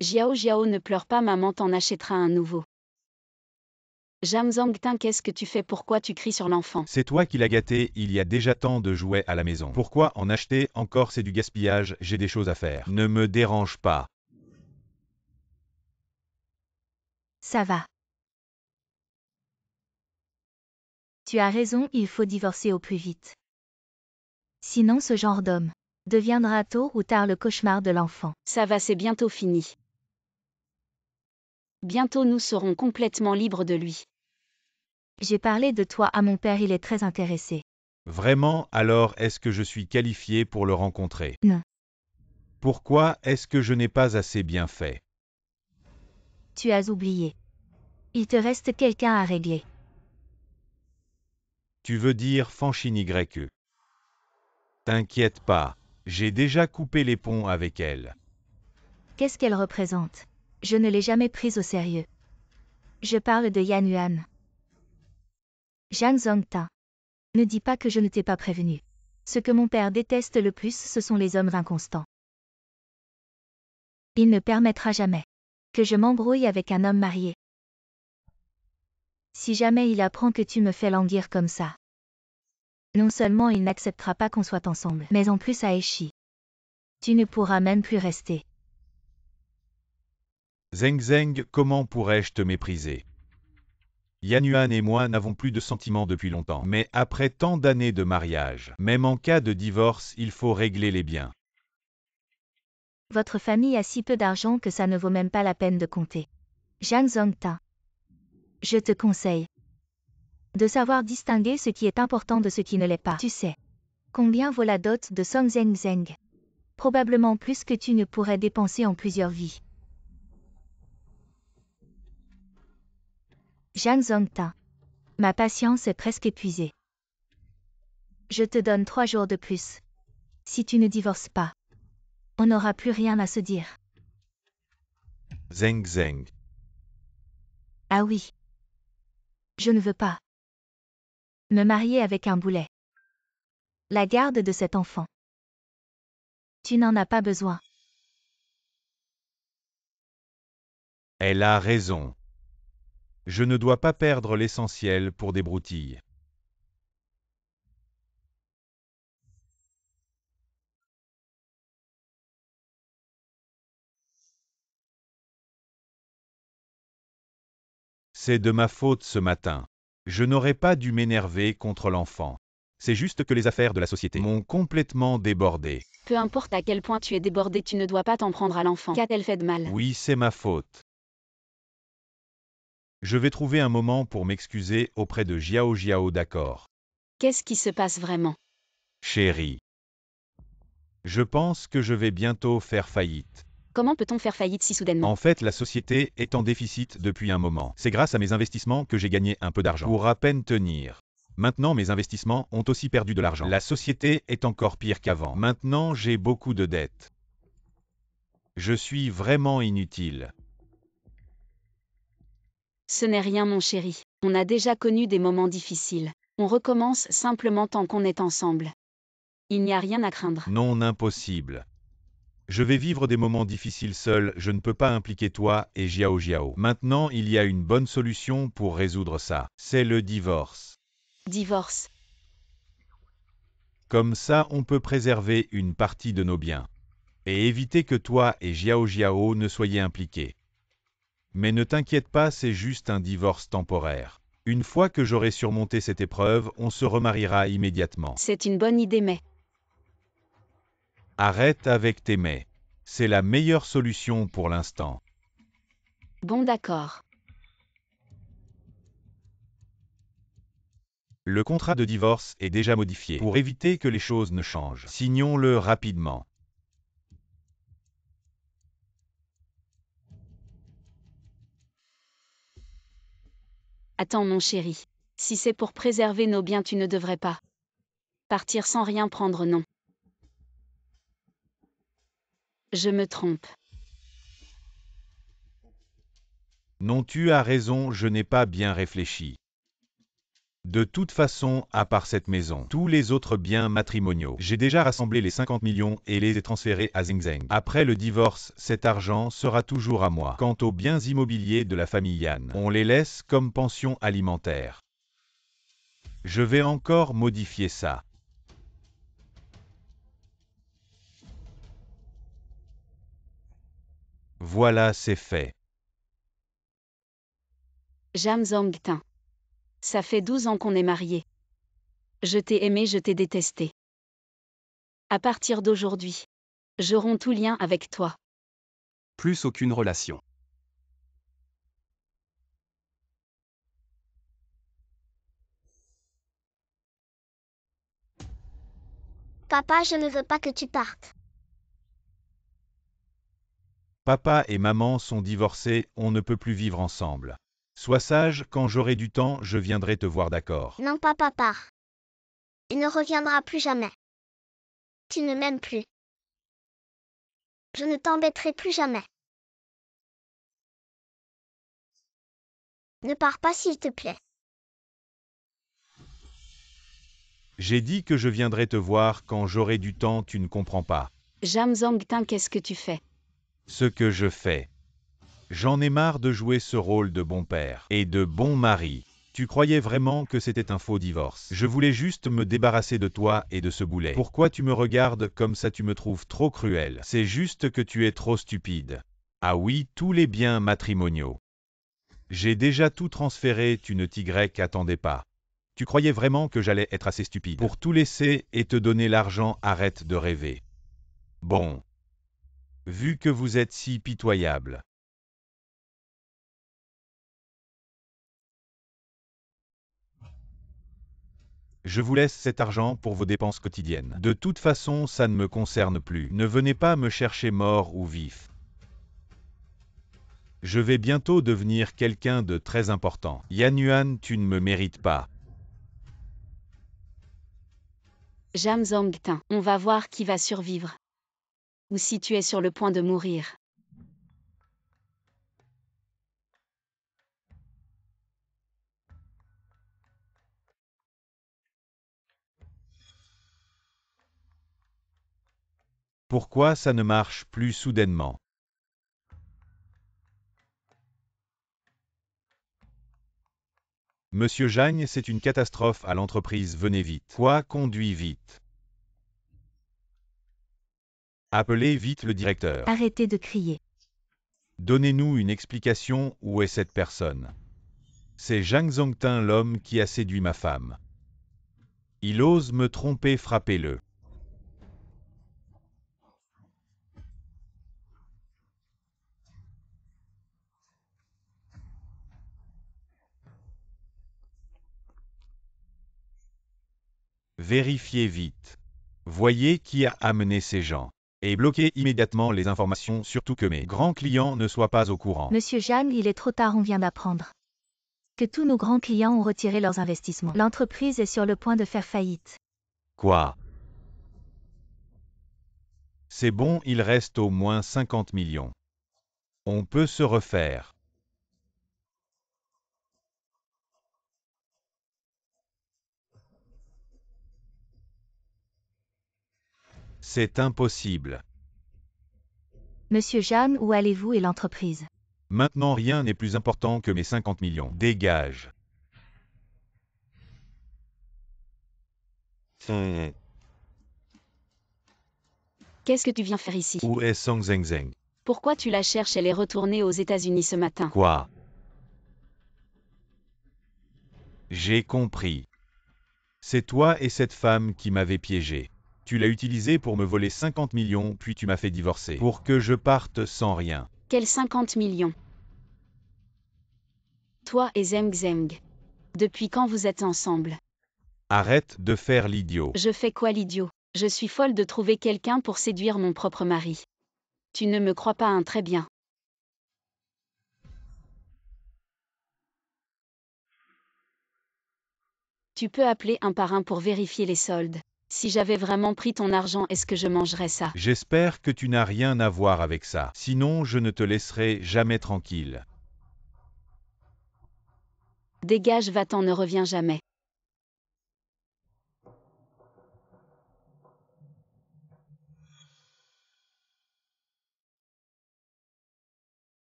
Jiao, ne pleure pas, maman t'en achètera un nouveau. Jam Zongtin, qu'est-ce que tu fais? Pourquoi tu cries sur l'enfant? C'est toi qui l'as gâté, il y a déjà tant de jouets à la maison. Pourquoi en acheter encore? C'est du gaspillage, j'ai des choses à faire. Ne me dérange pas. Ça va. Tu as raison, il faut divorcer au plus vite. Sinon ce genre d'homme deviendra tôt ou tard le cauchemar de l'enfant. Ça va, c'est bientôt fini. Bientôt nous serons complètement libres de lui. J'ai parlé de toi à mon père, il est très intéressé. Vraiment, alors est-ce que je suis qualifié pour le rencontrer? Non. Pourquoi est-ce que je n'ai pas assez bien fait? Tu as oublié. Il te reste quelqu'un à régler. Tu veux dire Fanchine YE? T'inquiète pas, j'ai déjà coupé les ponts avec elle. Qu'est-ce qu'elle représente? Je ne l'ai jamais prise au sérieux. Je parle de Yan Yuan. Jan Zongtin. Ne dis pas que je ne t'ai pas prévenu. Ce que mon père déteste le plus, ce sont les hommes inconstants. Il ne permettra jamais que je m'embrouille avec un homme marié. Si jamais il apprend que tu me fais languir comme ça, non seulement il n'acceptera pas qu'on soit ensemble, mais en plus Aeshi, tu ne pourras même plus rester. Zeng, comment pourrais-je te mépriser? Yanuan et moi n'avons plus de sentiments depuis longtemps. Mais après tant d'années de mariage, même en cas de divorce, il faut régler les biens. Votre famille a si peu d'argent que ça ne vaut même pas la peine de compter. Jan Zongta. Je te conseille de savoir distinguer ce qui est important de ce qui ne l'est pas. Tu sais combien vaut la dot de Song Zeng Zeng? Probablement plus que tu ne pourrais dépenser en plusieurs vies. Jan Zongta. Ma patience est presque épuisée. Je te donne 3 jours de plus. Si tu ne divorces pas, on n'aura plus rien à se dire. Zeng Zeng. Ah oui. Je ne veux pas me marier avec un boulet. La garde de cet enfant. Tu n'en as pas besoin. Elle a raison. Je ne dois pas perdre l'essentiel pour des broutilles. C'est de ma faute ce matin. Je n'aurais pas dû m'énerver contre l'enfant. C'est juste que les affaires de la société m'ont complètement débordé. Peu importe à quel point tu es débordé, tu ne dois pas t'en prendre à l'enfant. Qu'a-t-elle fait de mal? Oui, c'est ma faute. Je vais trouver un moment pour m'excuser auprès de Jiao Jiao, d'accord. Qu'est-ce qui se passe vraiment? Chérie. Je pense que je vais bientôt faire faillite. Comment peut-on faire faillite si soudainement? En fait, la société est en déficit depuis un moment. C'est grâce à mes investissements que j'ai gagné un peu d'argent. Pour à peine tenir. Maintenant, mes investissements ont aussi perdu de l'argent. La société est encore pire qu'avant. Maintenant, j'ai beaucoup de dettes. Je suis vraiment inutile. Ce n'est rien mon chéri. On a déjà connu des moments difficiles. On recommence simplement tant qu'on est ensemble. Il n'y a rien à craindre. Non, impossible. Je vais vivre des moments difficiles seul, je ne peux pas impliquer toi et Jiao Jiao. Maintenant, il y a une bonne solution pour résoudre ça. C'est le divorce. Divorce. Comme ça, on peut préserver une partie de nos biens. Et éviter que toi et Jiao Jiao ne soyez impliqués. Mais ne t'inquiète pas, c'est juste un divorce temporaire. Une fois que j'aurai surmonté cette épreuve, on se remariera immédiatement. C'est une bonne idée, mais Arrête avec tes mais. C'est la meilleure solution pour l'instant. bon, d'accord. Le contrat de divorce est déjà modifié. Pour éviter que les choses ne changent, signons-le rapidement. Attends mon chéri. Si c'est pour préserver nos biens, tu ne devrais pas partir sans rien prendre, non. Je me trompe. Non, tu as raison, je n'ai pas bien réfléchi. De toute façon, à part cette maison, tous les autres biens matrimoniaux, j'ai déjà rassemblé les 50 millions et les ai transférés à Zeng Zeng. Après le divorce, cet argent sera toujours à moi. Quant aux biens immobiliers de la famille Yan, on les laisse comme pension alimentaire. Je vais encore modifier ça. Voilà, c'est fait. Jam Zongtin. Ça fait 12 ans qu'on est mariés. Je t'ai aimé, je t'ai détesté. À partir d'aujourd'hui, je romps tout lien avec toi. Plus aucune relation. Papa, je ne veux pas que tu partes. Papa et maman sont divorcés, on ne peut plus vivre ensemble. Sois sage, quand j'aurai du temps, je viendrai te voir, d'accord. Non, papa part. Il ne reviendra plus jamais. Tu ne m'aimes plus. Je ne t'embêterai plus jamais. Ne pars pas s'il te plaît. J'ai dit que je viendrai te voir quand j'aurai du temps, tu ne comprends pas. Jam Zongtin, qu'est-ce que tu fais? Ce que je fais. J'en ai marre de jouer ce rôle de bon père et de bon mari. Tu croyais vraiment que c'était un faux divorce. Je voulais juste me débarrasser de toi et de ce boulet. Pourquoi tu me regardes comme ça? Tu me trouves trop cruel. C'est juste que tu es trop stupide. Ah oui, tous les biens matrimoniaux. J'ai déjà tout transféré, tu ne t'y attendais pas. Tu croyais vraiment que j'allais être assez stupide pour tout laisser et te donner l'argent? Arrête de rêver. Bon. Vu que vous êtes si pitoyable. Je vous laisse cet argent pour vos dépenses quotidiennes. De toute façon, ça ne me concerne plus. Ne venez pas me chercher mort ou vif. Je vais bientôt devenir quelqu'un de très important. Yan Yuan, tu ne me mérites pas. Jam Zongtin, on va voir qui va survivre. Ou si tu es sur le point de mourir. Pourquoi ça ne marche plus soudainement? Monsieur Jagne, c'est une catastrophe à l'entreprise, venez vite. Quoi? Conduis vite. Appelez vite le directeur. Arrêtez de crier. Donnez-nous une explication, où est cette personne? C'est Zhang Zongtin, l'homme qui a séduit ma femme. Il ose me tromper, frappez-le. Vérifiez vite. Voyez qui a amené ces gens. Et bloquez immédiatement les informations, surtout que mes grands clients ne soient pas au courant. Monsieur Jeanne, il est trop tard, on vient d'apprendre que tous nos grands clients ont retiré leurs investissements. L'entreprise est sur le point de faire faillite. Quoi? C'est bon, il reste au moins 50 millions. On peut se refaire. C'est impossible. Monsieur Jeanne, où allez-vous et l'entreprise? Maintenant, rien n'est plus important que mes 50 millions. Dégage. Qu'est-ce que tu viens faire ici? Où est Song Zeng Zeng? Pourquoi tu la cherches? Elle est retournée aux États-Unis ce matin. Quoi? J'ai compris. C'est toi et cette femme qui m'avez piégé. Tu l'as utilisé pour me voler 50 millions, puis tu m'as fait divorcer. Pour que je parte sans rien. Quels 50 millions? Toi et Zeng Zeng. Depuis quand vous êtes ensemble? Arrête de faire l'idiot. Je fais quoi l'idiot? Je suis folle de trouver quelqu'un pour séduire mon propre mari. Tu ne me crois pas très bien. Tu peux appeler un par un pour vérifier les soldes. Si j'avais vraiment pris ton argent, est-ce que je mangerais ça? J'espère que tu n'as rien à voir avec ça. Sinon, je ne te laisserai jamais tranquille. Dégage, va-t'en, ne reviens jamais.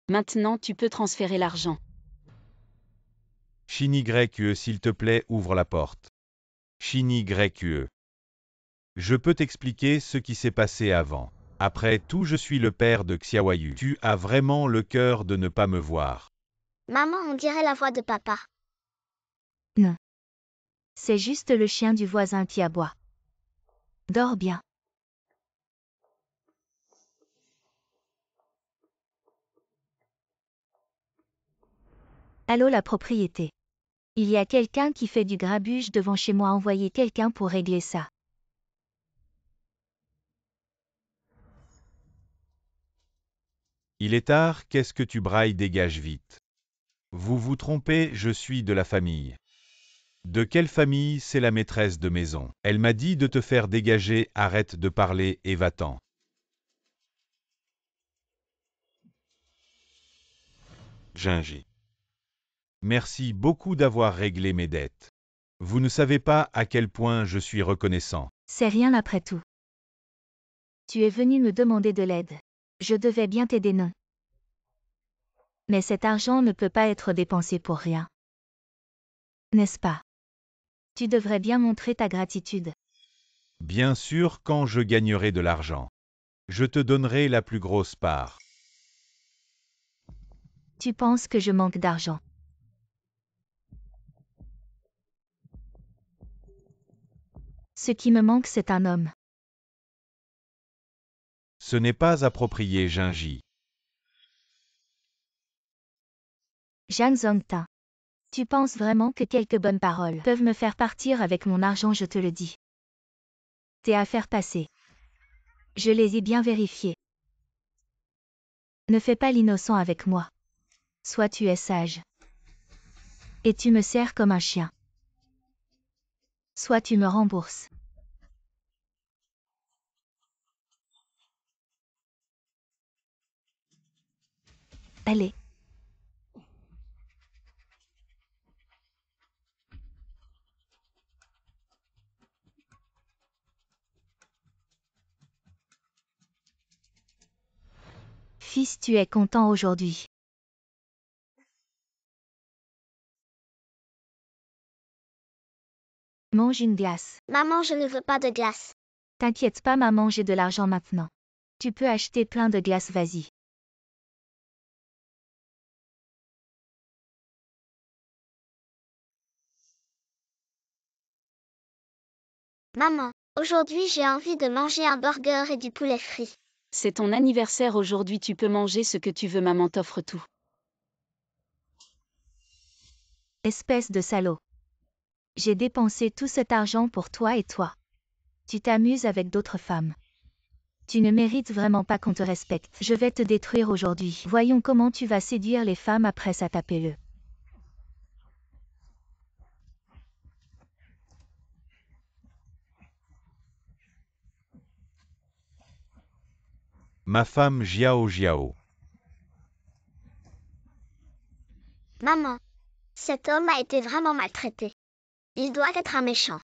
Maintenant, tu peux transférer l'argent. Shin-YE, s'il te plaît, ouvre la porte. Shin-YE. Je peux t'expliquer ce qui s'est passé avant. Après tout, je suis le père de Xiaoyu. Tu as vraiment le cœur de ne pas me voir. Maman, on dirait la voix de papa. Non. C'est juste le chien du voisin qui aboie. Dors bien. Allô, la propriété. Il y a quelqu'un qui fait du grabuge devant chez moi, envoyez quelqu'un pour régler ça. Il est tard, qu'est-ce que tu brailles, dégage vite. Vous vous trompez, je suis de la famille. De quelle famille? C'est la maîtresse de maison. Elle m'a dit de te faire dégager, arrête de parler et va-t'en. Gingy. Merci beaucoup d'avoir réglé mes dettes. Vous ne savez pas à quel point je suis reconnaissant. C'est rien après tout. Tu es venu me demander de l'aide. Je devais bien t'aider, non? Mais cet argent ne peut pas être dépensé pour rien. N'est-ce pas? Tu devrais bien montrer ta gratitude. Bien sûr, quand je gagnerai de l'argent. Je te donnerai la plus grosse part. Tu penses que je manque d'argent. Ce qui me manque, c'est un homme. Ce n'est pas approprié, Gingy. Jeanne Zongta. Tu penses vraiment que quelques bonnes paroles peuvent me faire partir avec mon argent, je te le dis. Tes affaires passées. Je les ai bien vérifiées. Ne fais pas l'innocent avec moi. Soit tu es sage. Et tu me sers comme un chien. Soit tu me rembourses. Allez. Fils, tu es content aujourd'hui. Mange une glace. Maman, je ne veux pas de glace. T'inquiète pas, maman, j'ai de l'argent maintenant. Tu peux acheter plein de glaces, vas-y. Maman, aujourd'hui j'ai envie de manger un burger et du poulet frit. C'est ton anniversaire aujourd'hui, tu peux manger ce que tu veux, maman t'offre tout. Espèce de salaud. J'ai dépensé tout cet argent pour toi et toi. Tu t'amuses avec d'autres femmes. Tu ne mérites vraiment pas qu'on te respecte. Je vais te détruire aujourd'hui. Voyons comment tu vas séduire les femmes après ça, tapez-le. Ma femme Jiao Jiao. Maman, cet homme a été vraiment maltraité. Il doit être un méchant.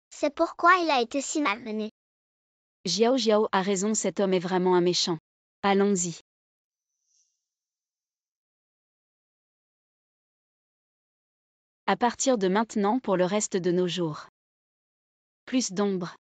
C'est pourquoi il a été si malmené. Jiao Jiao a raison, cet homme est vraiment un méchant. Allons-y. À partir de maintenant pour le reste de nos jours. Plus d'ombre.